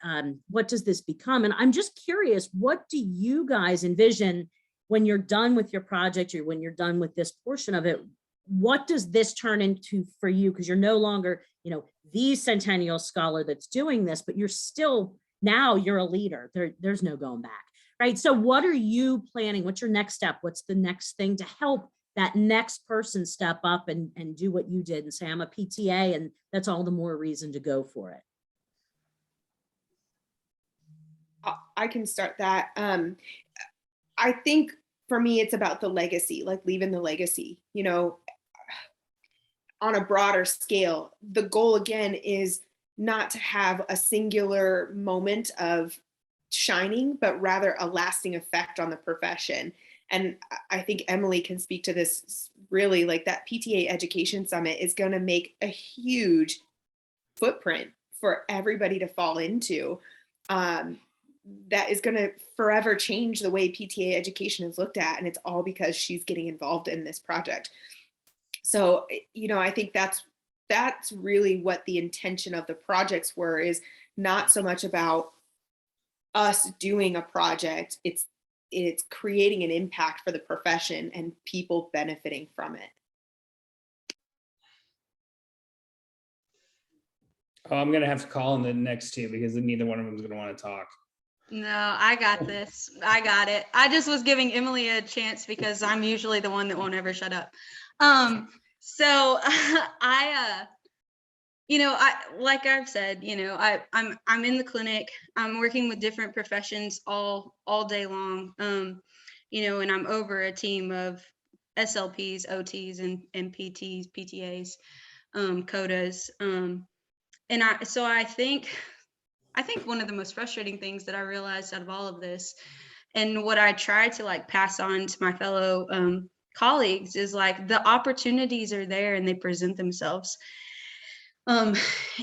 does this become? And I'm just curious, what do you guys envision when you're done with your project or when you're done with this portion of it? What does this turn into for you? Because you're no longer, the Centennial Scholar that's doing this, but you're still, now you're a leader. There's no going back, right? So what are you planning? What's your next step? What's the next thing to help that next person step up and do what you did and say, I'm a PTA, and that's all the more reason to go for it? I can start that. I think for me, it's about the legacy, like leaving the legacy, on a broader scale. The goal again is not to have a singular moment of shining, but rather a lasting effect on the profession. And I think Emily can speak to this really, like that PTA Education Summit is going to make a huge footprint for everybody to fall into. that is going to forever change the way PTA education is looked at. And it's all because she's getting involved in this project. So, you know, I think that's really what the intention of the projects were, is not so much about us doing a project. It's creating an impact for the profession and people benefiting from it. Oh, I'm gonna have to call in the next two because neither one of them is gonna want to talk. No, I got this. I got it. I just was giving Emily a chance because I'm usually the one that won't ever shut up. So you know, like I've said, you know, I'm in the clinic. I'm working with different professions all day long. You know, and I'm over a team of SLPs, OTs, and PTs, PTAs, CODAs. And I think one of the most frustrating things that I realized out of all of this, and what I try to like pass on to my fellow colleagues, is like the opportunities are there and they present themselves. And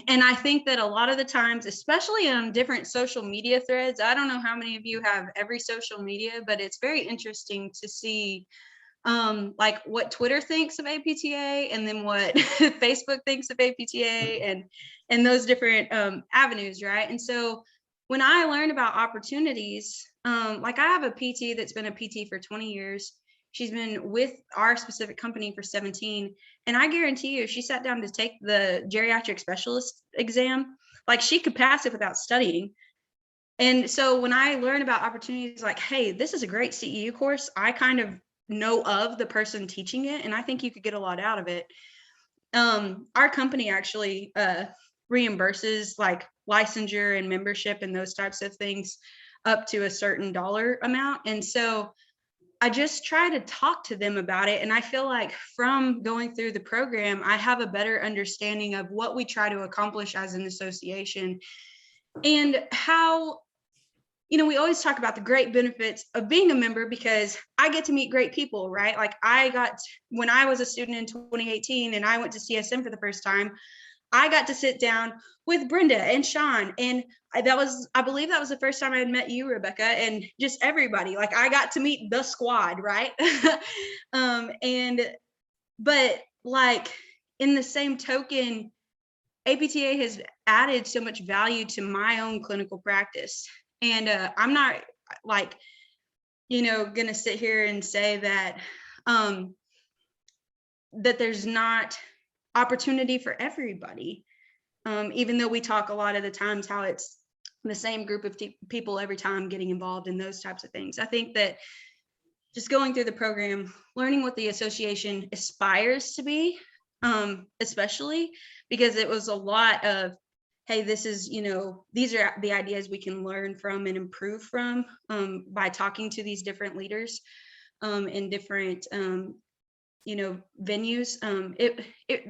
I think that a lot of the times, especially on different social media threads, I don't know how many of you have every social media, but it's very interesting to see like what Twitter thinks of APTA, and then what Facebook thinks of APTA, and those different avenues, right? And so when I learn about opportunities, like I have a PT that's been a PT for 20 years. She's been with our specific company for 17. And I guarantee you, if she sat down to take the geriatric specialist exam, like she could pass it without studying. And so when I learn about opportunities like, hey, this is a great CEU course, I kind of know of the person teaching it, and I think you could get a lot out of it. Our company actually reimburses like licensure and membership and those types of things up to a certain dollar amount. And so I just try to talk to them about it. And I feel like from going through the program, I have a better understanding of what we try to accomplish as an association, and how, you know, we always talk about the great benefits of being a member, because I get to meet great people, right? Like when I was a student in 2018 and I went to CSM for the first time, I got to sit down with Brenda and Sean, and I believe that was the first time I had met you, Rebecca, and just everybody. Like I got to meet the squad, right? But like in the same token, APTA has added so much value to my own clinical practice. And I'm not like, you know, gonna sit here and say that that there's not opportunity for everybody, even though we talk a lot of the times how it's the same group of people every time getting involved in those types of things. I think that just going through the program, learning what the association aspires to be, especially because it was a lot of, hey, this is, you know, these are the ideas we can learn from and improve from by talking to these different leaders in different, you know, venues.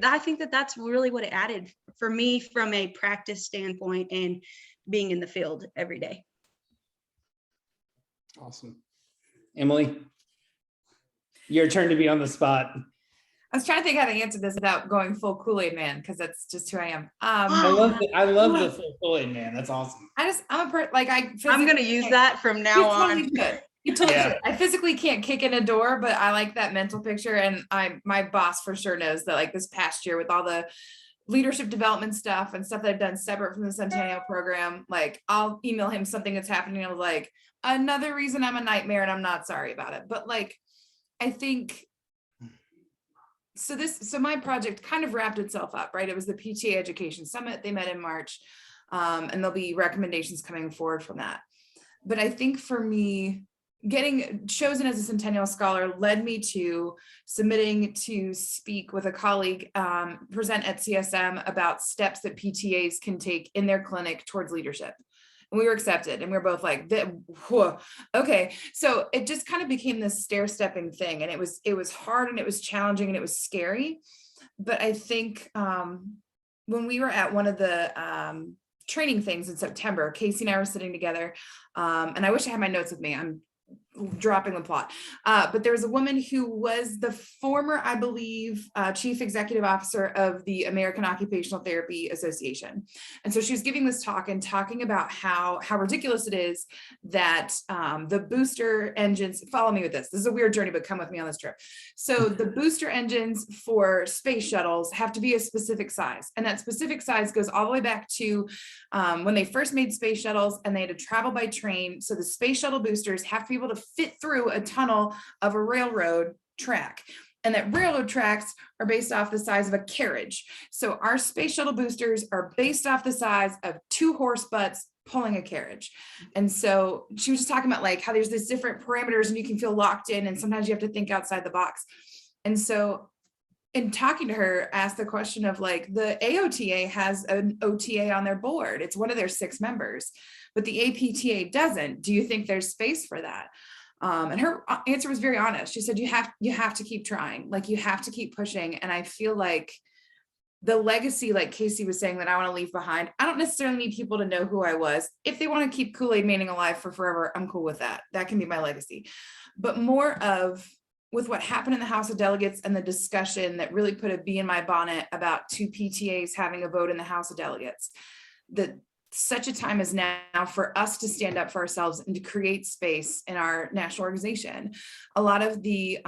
I think that that's really what it added for me from a practice standpoint and being in the field every day. Awesome. Emily, your turn to be on the spot. I was trying to think how to answer this without going full Kool-Aid man, because that's just who I am. I love the full Kool-Aid man. That's awesome. I'm gonna use that from now on. You totally should. I physically can't kick in a door, but I like that mental picture. And my boss for sure knows that, like this past year with all the leadership development stuff and stuff that I've done separate from the Centennial program, like I'll email him something that's happening. I was like, another reason I'm a nightmare and I'm not sorry about it. But like, I think, so my project kind of wrapped itself up, right? It was the PTA Education Summit. They met in March, and there'll be recommendations coming forward from that. But I think for me, getting chosen as a Centennial Scholar led me to submitting to speak with a colleague, present at CSM about steps that PTAs can take in their clinic towards leadership. And we were accepted, and we were both like, whoa, okay. So it just kind of became this stair-stepping thing, and it was hard, and it was challenging, and it was scary. But I think when we were at one of the training things in September, Casey and I were sitting together, and I wish I had my notes with me. I'm dropping the plot. But there was a woman who was the former, I believe, chief executive officer of the American Occupational Therapy Association. And so she was giving this talk and talking about how ridiculous it is that the booster engines, follow me with this. This is a weird journey, but come with me on this trip. So the booster engines for space shuttles have to be a specific size. And that specific size goes all the way back to when they first made space shuttles and they had to travel by train. So the space shuttle boosters have to be able to fit through a tunnel of a railroad track. And that railroad tracks are based off the size of a carriage. So our space shuttle boosters are based off the size of 2 horse butts pulling a carriage. And so she was just talking about like how there's this different parameters and you can feel locked in and sometimes you have to think outside the box. And so in talking to her, asked the question of like, the AOTA has an OTA on their board. It's one of their 6 members, but the APTA doesn't. Do you think there's space for that? And her answer was very honest. She said, you have to keep trying, like you have to keep pushing. And I feel like the legacy, like Casey was saying, that I want to leave behind, I don't necessarily need people to know who I was. If they want to keep Kool-Aid Manning alive for forever, I'm cool with that. That can be my legacy. But more of with what happened in the House of Delegates and the discussion that really put a bee in my bonnet about 2 PTAs having a vote in the House of Delegates, that such a time is now for us to stand up for ourselves and to create space in our national organization. A lot of the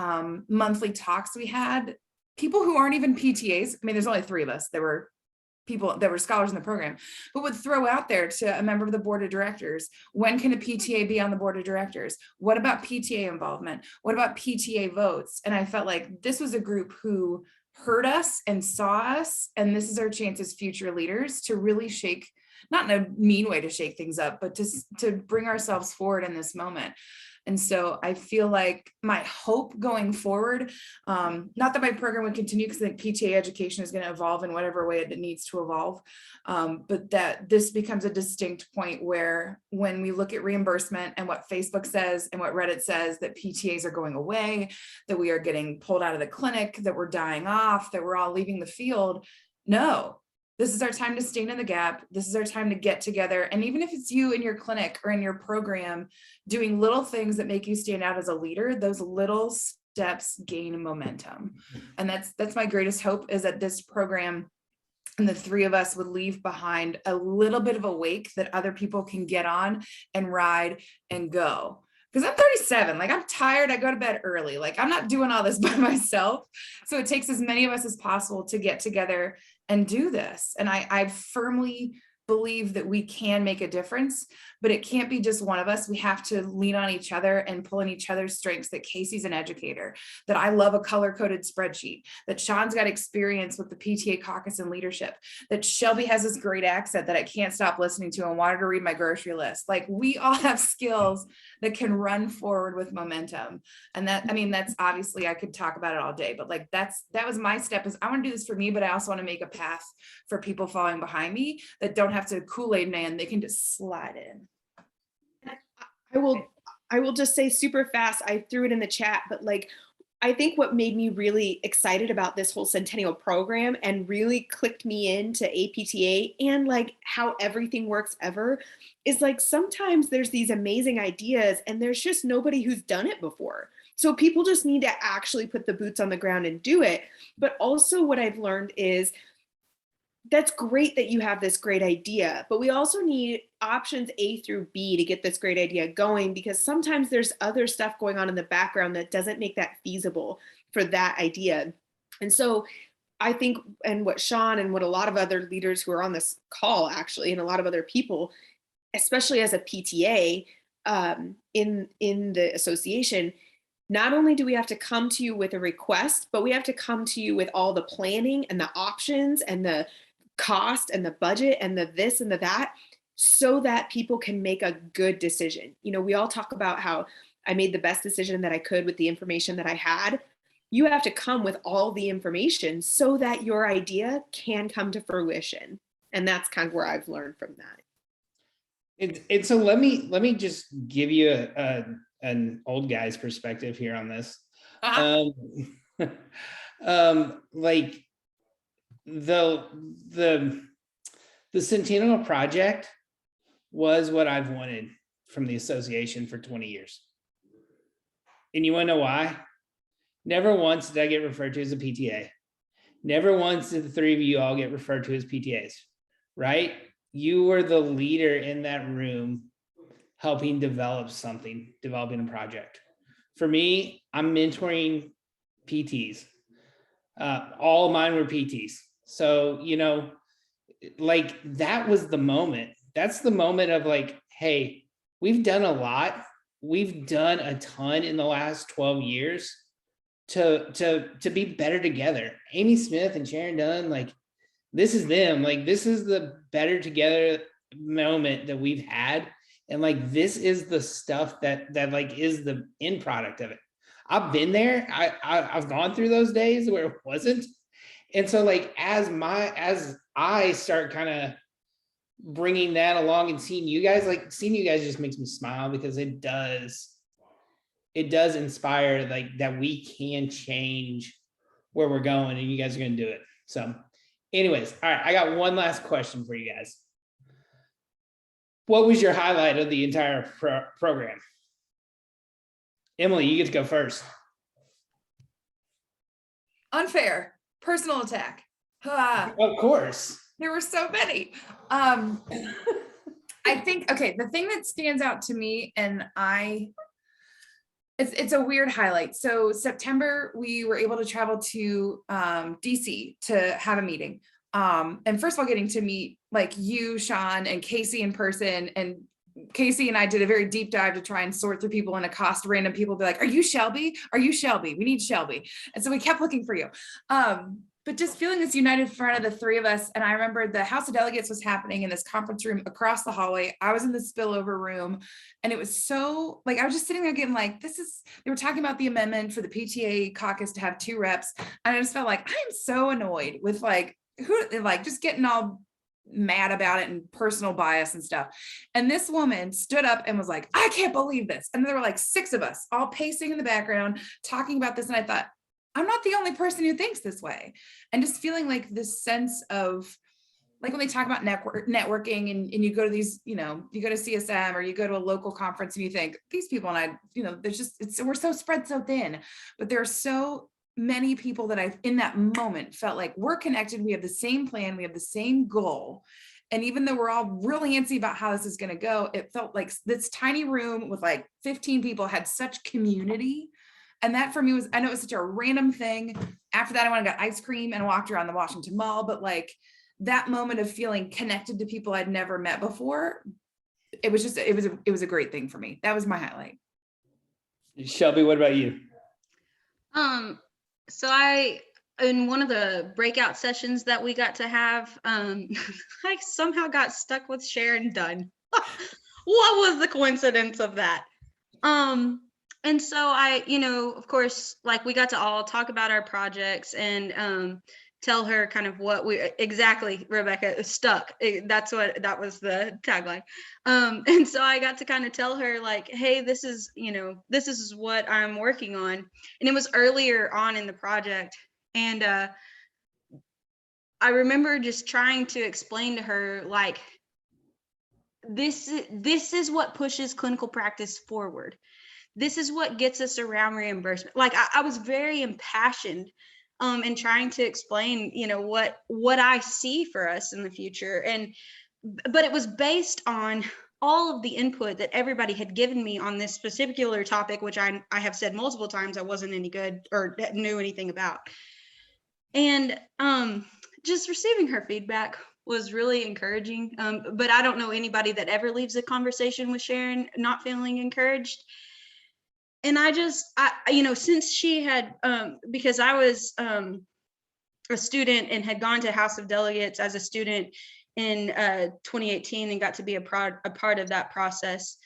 monthly talks we had, people who aren't even PTAs, I mean, there's only 3 of us, there were people that were scholars in the program, but would throw out there to a member of the board of directors, when can a PTA be on the board of directors? What about PTA involvement? What about PTA votes? And I felt like this was a group who heard us and saw us, and this is our chance as future leaders to really shake, not in a mean way to shake things up, but to bring ourselves forward in this moment. And so I feel like my hope going forward, not that my program would continue because I think PTA education is going to evolve in whatever way it needs to evolve, but that this becomes a distinct point where when we look at reimbursement and what Facebook says and what Reddit says, that PTAs are going away, that we are getting pulled out of the clinic, that we're dying off, that we're all leaving the field. No. This is our time to stand in the gap. This is our time to get together. And even if it's you in your clinic or in your program, doing little things that make you stand out as a leader, those little steps gain momentum. And that's my greatest hope, is that this program and the 3 of us would leave behind a little bit of a wake that other people can get on and ride and go. Because I'm 37, like I'm tired, I go to bed early, like I'm not doing all this by myself. So it takes as many of us as possible to get together and do this. And I firmly believe that we can make a difference, but it can't be just one of us. We have to lean on each other and pull in each other's strengths, that Casey's an educator, that I love a color-coded spreadsheet, that Sean's got experience with the PTA caucus and leadership, that Shelby has this great accent that I can't stop listening to and wanted to read my grocery list. Like we all have skills that can run forward with momentum. And that, I mean, that's obviously, I could talk about it all day, but like that was my step, is I want to do this for me, but I also want to make a path for people following behind me that don't have to Kool-Aid Man, they can just slide in. I will just say super fast, I threw it in the chat, but like, I think what made me really excited about this whole Centennial program and really clicked me into APTA and like how everything works ever is like, sometimes there's these amazing ideas and there's just nobody who's done it before. So people just need to actually put the boots on the ground and do it. But also what I've learned is, that's great that you have this great idea, but we also need options A through B to get this great idea going, because sometimes there's other stuff going on in the background that doesn't make that feasible for that idea. And so I think, and what Sean and what a lot of other leaders who are on this call actually, and a lot of other people, especially as a PTA in the association, not only do we have to come to you with a request, but we have to come to you with all the planning and the options and the cost and the budget and the this and the that, so that people can make a good decision. You know, we all talk about how I made the best decision that I could with the information that I had. You have to come with all the information so that your idea can come to fruition. And that's kind of where I've learned from that. So let me just give you an old guy's perspective here on this. Like the Centennial Project was what I've wanted from the association for 20 years. And you want to know why? Never once did I get referred to as a PTA. Never once did the three of you all get referred to as PTAs, right? You were the leader in that room helping develop something, developing a project. For me, I'm mentoring PTs. All of mine were PTs. So, you know, like that was the moment. That's the moment of like, hey, we've done a lot. We've done a ton in the last 12 years to be better together. Amy Smith and Sharon Dunn, like this is them. Like this is the better together moment that we've had. And like this is the stuff that like is the end product of it. I've been there. I've gone through those days where it wasn't. And so like as I start kind of bringing that along and seeing you guys just makes me smile, because it does inspire like that we can change where we're going, and you guys are going to do it. So anyways, all right, I got one last question for you guys. What was your highlight of the entire program? Emily, you get to go first. Unfair personal attack. Of course. There were so many. I think, okay, the thing that stands out to me, and it's a weird highlight. So September, we were able to travel to DC to have a meeting. And first of all, getting to meet like you, Sean, and Casey in person. And Casey and I did a very deep dive to try and sort through people and accost random people, be like, are you Shelby? Are you Shelby? We need Shelby. And so we kept looking for you. But just feeling this united front of the three of us. And I remember the House of Delegates was happening in this conference room across the hallway. I was in the spillover room, and it was so like, I was just sitting there getting like, they were talking about the amendment for the PTA caucus to have 2 reps. And I just felt like, I am so annoyed with like, just getting all mad about it and personal bias and stuff. And this woman stood up and was like, I can't believe this. And there were like 6 of us all pacing in the background, talking about this. And I thought, I'm not the only person who thinks this way. And just feeling like this sense of like when they talk about networking and you go to these, you go to CSM or you go to a local conference and you think these people and I, there's just, we're so spread so thin, but there are so many people that I, in that moment, felt like we're connected. We have the same plan. We have the same goal. And even though we're all really antsy about how this is going to go, it felt like this tiny room with like 15 people had such community. And that for me was, I know it was such a random thing. After that, I went and got ice cream and walked around the Washington Mall, but like that moment of feeling connected to people I'd never met before, it was just, it was a great thing for me. That was my highlight. Shelby, what about you? So in one of the breakout sessions that we got to have, I somehow got stuck with Sharon Dunn. What was the coincidence of that? And so I, of course, like we got to all talk about our projects and tell her kind of what exactly, Rebecca, stuck. That was the tagline. And so I got to kind of tell her like, hey, this is what I'm working on. And it was earlier on in the project. And I remember just trying to explain to her, like, this is what pushes clinical practice forward. This is what gets us around reimbursement. Like I was very impassioned in trying to explain, what I see for us in the future. But it was based on all of the input that everybody had given me on this particular topic, which I have said multiple times I wasn't any good or knew anything about. And just receiving her feedback was really encouraging. But I don't know anybody that ever leaves a conversation with Sharon not feeling encouraged. And I since she had, because I was a student and had gone to House of Delegates as a student in 2018 and got to be a part of that process,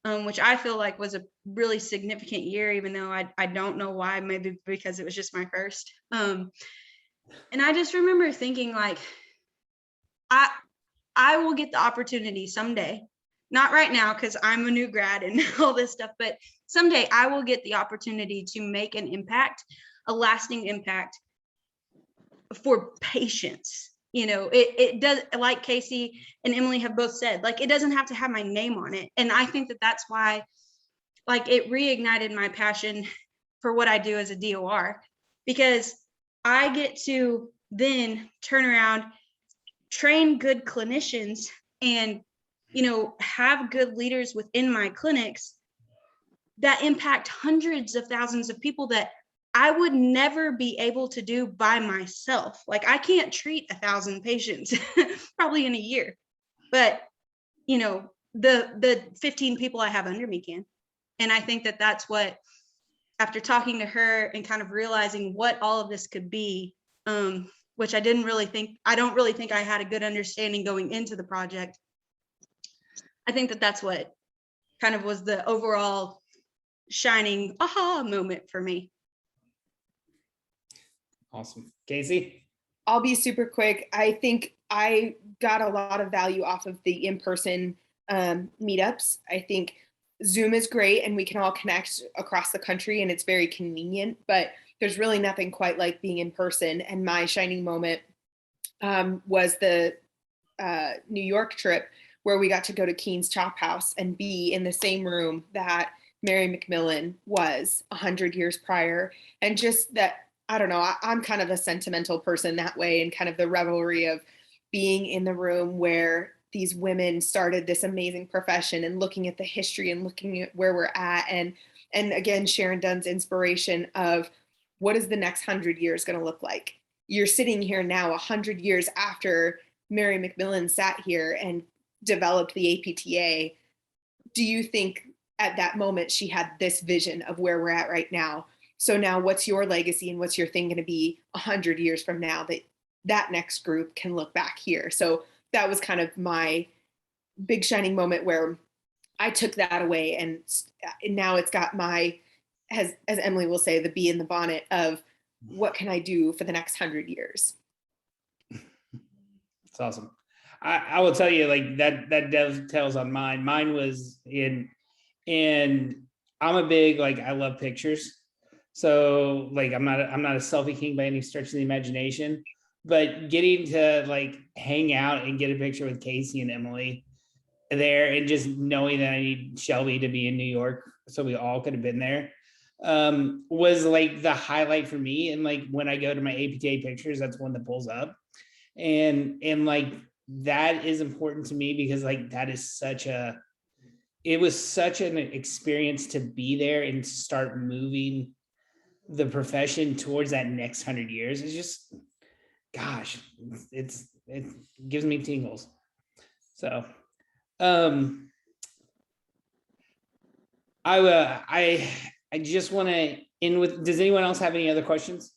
which I feel like was a really significant year, even though I don't know why, maybe because it was just my first. And I just remember thinking like, I will get the opportunity someday. Not right now, because I'm a new grad and all this stuff, but someday I will get the opportunity to make an impact, a lasting impact for patients. It does, like Casey and Emily have both said, like, it doesn't have to have my name on it. And I think that that's why like it reignited my passion for what I do as a DOR, because I get to then turn around, train good clinicians, and, you know, have good leaders within my clinics that impact hundreds of thousands of people that I would never be able to do by myself. Like I can't treat 1,000 patients probably in a year, but you know, the 15 people I have under me can. And I think that that's what, after talking to her and kind of realizing what all of this could be, which I don't really think I had a good understanding going into the project. I think that that's what kind of was the overall shining aha moment for me. Awesome. Casey? I'll be super quick. I think I got a lot of value off of the in-person meetups. I think Zoom is great and we can all connect across the country and it's very convenient, but there's really nothing quite like being in person. And my shining moment was the New York trip, where we got to go to Keen's Chop House and be in the same room that Mary McMillan was 100 years prior. And just that, I don't know, I'm kind of a sentimental person that way, and kind of the revelry of being in the room where these women started this amazing profession, and looking at the history and looking at where we're at. And again, Sharon Dunn's inspiration of what is the next 100 years going to look like? You're sitting here now 100 years after Mary McMillan sat here and developed the APTA. Do you think at that moment she had this vision of where we're at right now? So now what's your legacy and what's your thing going to be 100 years from now that next group can look back here? So that was kind of my big shining moment, where I took that away, and now it's got my, as Emily will say, the bee in the bonnet of what can I do for the next 100 years? It's awesome. I will tell you, like that dovetails on mine. Mine was and I'm a big, like, I love pictures. So like, I'm not a selfie king by any stretch of the imagination, but getting to like hang out and get a picture with Casey and Emily there, and just knowing that I need Shelby to be in New York so we all could have been there, was like the highlight for me. And like, when I go to my APTA pictures, that's one that pulls up. And like, that is important to me, because like, that is it was such an experience to be there and start moving the profession towards that next 100 years. It's just, gosh, it gives me tingles. So, I just want to end with, does anyone else have any other questions?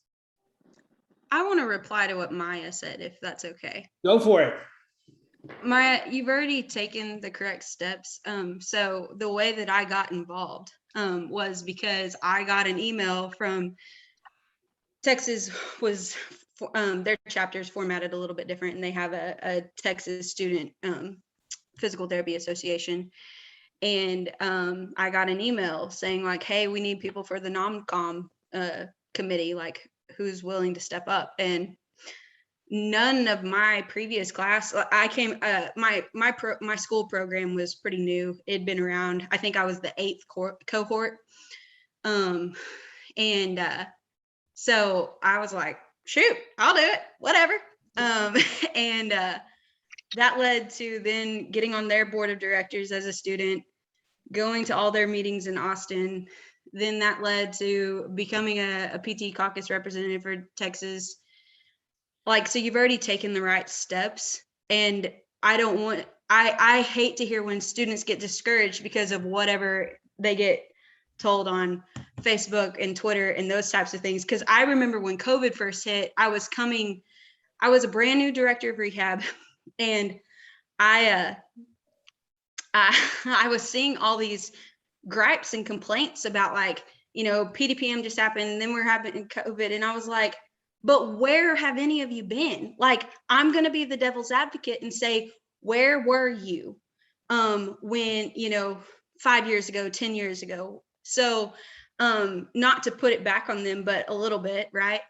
I want to reply to what Maya said, if that's okay. Go for it. Maya, you've already taken the correct steps. So the way that I got involved was because I got an email from Texas. Was their chapter is formatted a little bit different, and they have a Texas Student Physical Therapy Association. And I got an email saying like, hey, we need people for the nom-com committee, like who's willing to step up. And none of my previous class, I came, my school program was pretty new. It'd been around, I think I was the 8th cohort. So I was like, shoot, I'll do it, whatever. And that led to then getting on their board of directors as a student, going to all their meetings in Austin. Then that led to becoming a PT caucus representative for Texas. Like, so you've already taken the right steps. And I hate to hear when students get discouraged because of whatever they get told on Facebook and Twitter and those types of things. Because I remember when COVID first hit, I was a brand new director of rehab, and I was seeing all these gripes and complaints about, like, you know, PDPM just happened, and then we're having COVID. And I was like, but where have any of you been? Like, I'm going to be the devil's advocate and say, where were you when, you know, 5 years ago, 10 years ago? So not to put it back on them, but a little bit, right?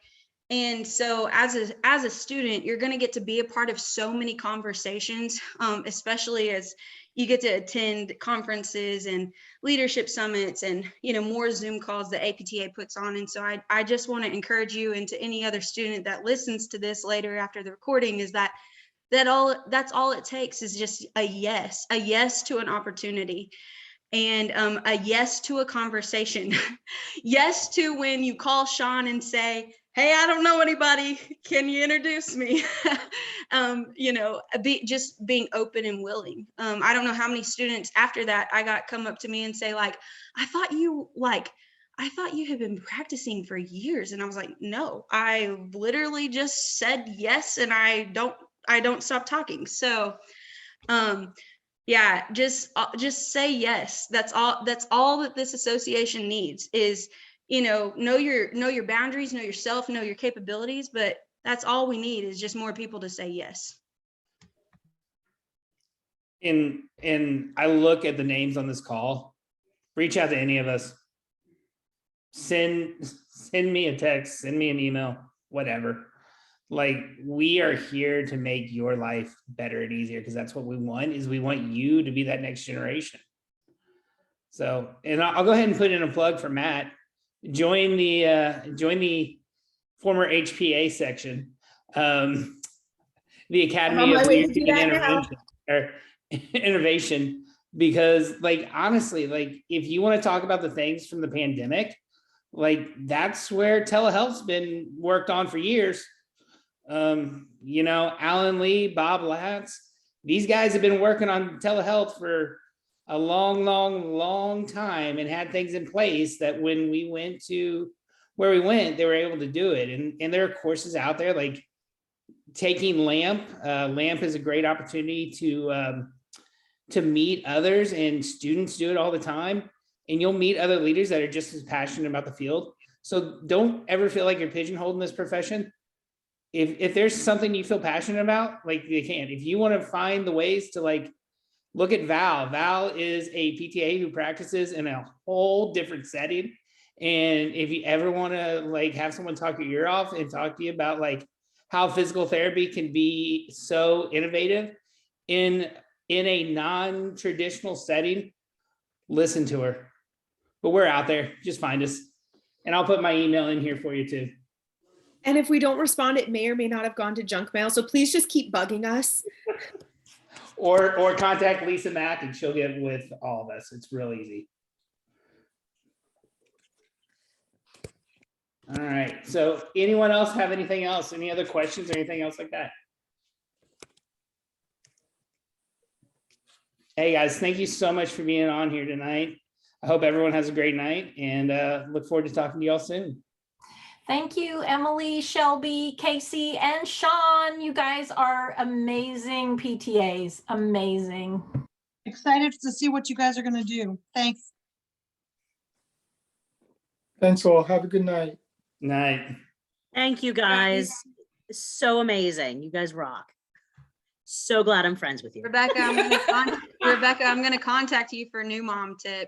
And so as a student, you're going to get to be a part of so many conversations, especially as, you get to attend conferences and leadership summits and, you know, more Zoom calls that APTA puts on. And so I just want to encourage you, and to any other student that listens to this later after the recording, is that's all it takes is just a yes to an opportunity, and a yes to a conversation. Yes to when you call Sean and say, hey, I don't know anybody, can you introduce me? You know, just being open and willing. I don't know how many students after that I got come up to me and say, like, I thought you had been practicing for years. And I was like, no, I literally just said yes, and I don't stop talking. So yeah, just say yes. That's all that this association needs is, you know your boundaries, know yourself, know your capabilities, but that's all we need is just more people to say yes. And I look at the names on this call, reach out to any of us, send me a text, send me an email, whatever. Like, we are here to make your life better and easier, because that's what we want, is we want you to be that next generation. So, and I'll go ahead and put in a plug for Matt. Join the former HPA section, the Academy of Leadership and Innovation, because, like, honestly, like, if you want to talk about the things from the pandemic, like, that's where telehealth's been worked on for years. You know, Alan Lee, Bob Latz, these guys have been working on telehealth for a long time and had things in place that when we went to where we went, they were able to do it. And there are courses out there like taking LAMP. LAMP is a great opportunity to meet others, and students do it all the time. And you'll meet other leaders that are just as passionate about the field. So don't ever feel like you're pigeonholed in this profession. If there's something you feel passionate about, like, you can. If you want to find the ways to, like, look at Val is a PTA who practices in a whole different setting. And if you ever want to, like, have someone talk your ear off and talk to you about, like, how physical therapy can be so innovative in a non-traditional setting, listen to her. But we're out there, just find us. And I'll put my email in here for you too. And if we don't respond, it may or may not have gone to junk mail. So please just keep bugging us. Or contact Lisa Mack and she'll get with all of us. It's real easy. All right. So anyone else have anything else? Any other questions or anything else like that? Hey guys, thank you so much for being on here tonight. I hope everyone has a great night, and look forward to talking to y'all soon. Thank you, Emily, Shelby, Casey, and Sean. You guys are amazing PTAs. Amazing. Excited to see what you guys are going to do. Thanks. Thanks all. Have a good night. Night. Thank you, guys. So amazing. You guys rock. So glad I'm friends with you. Rebecca, I'm going to contact you for new mom tip.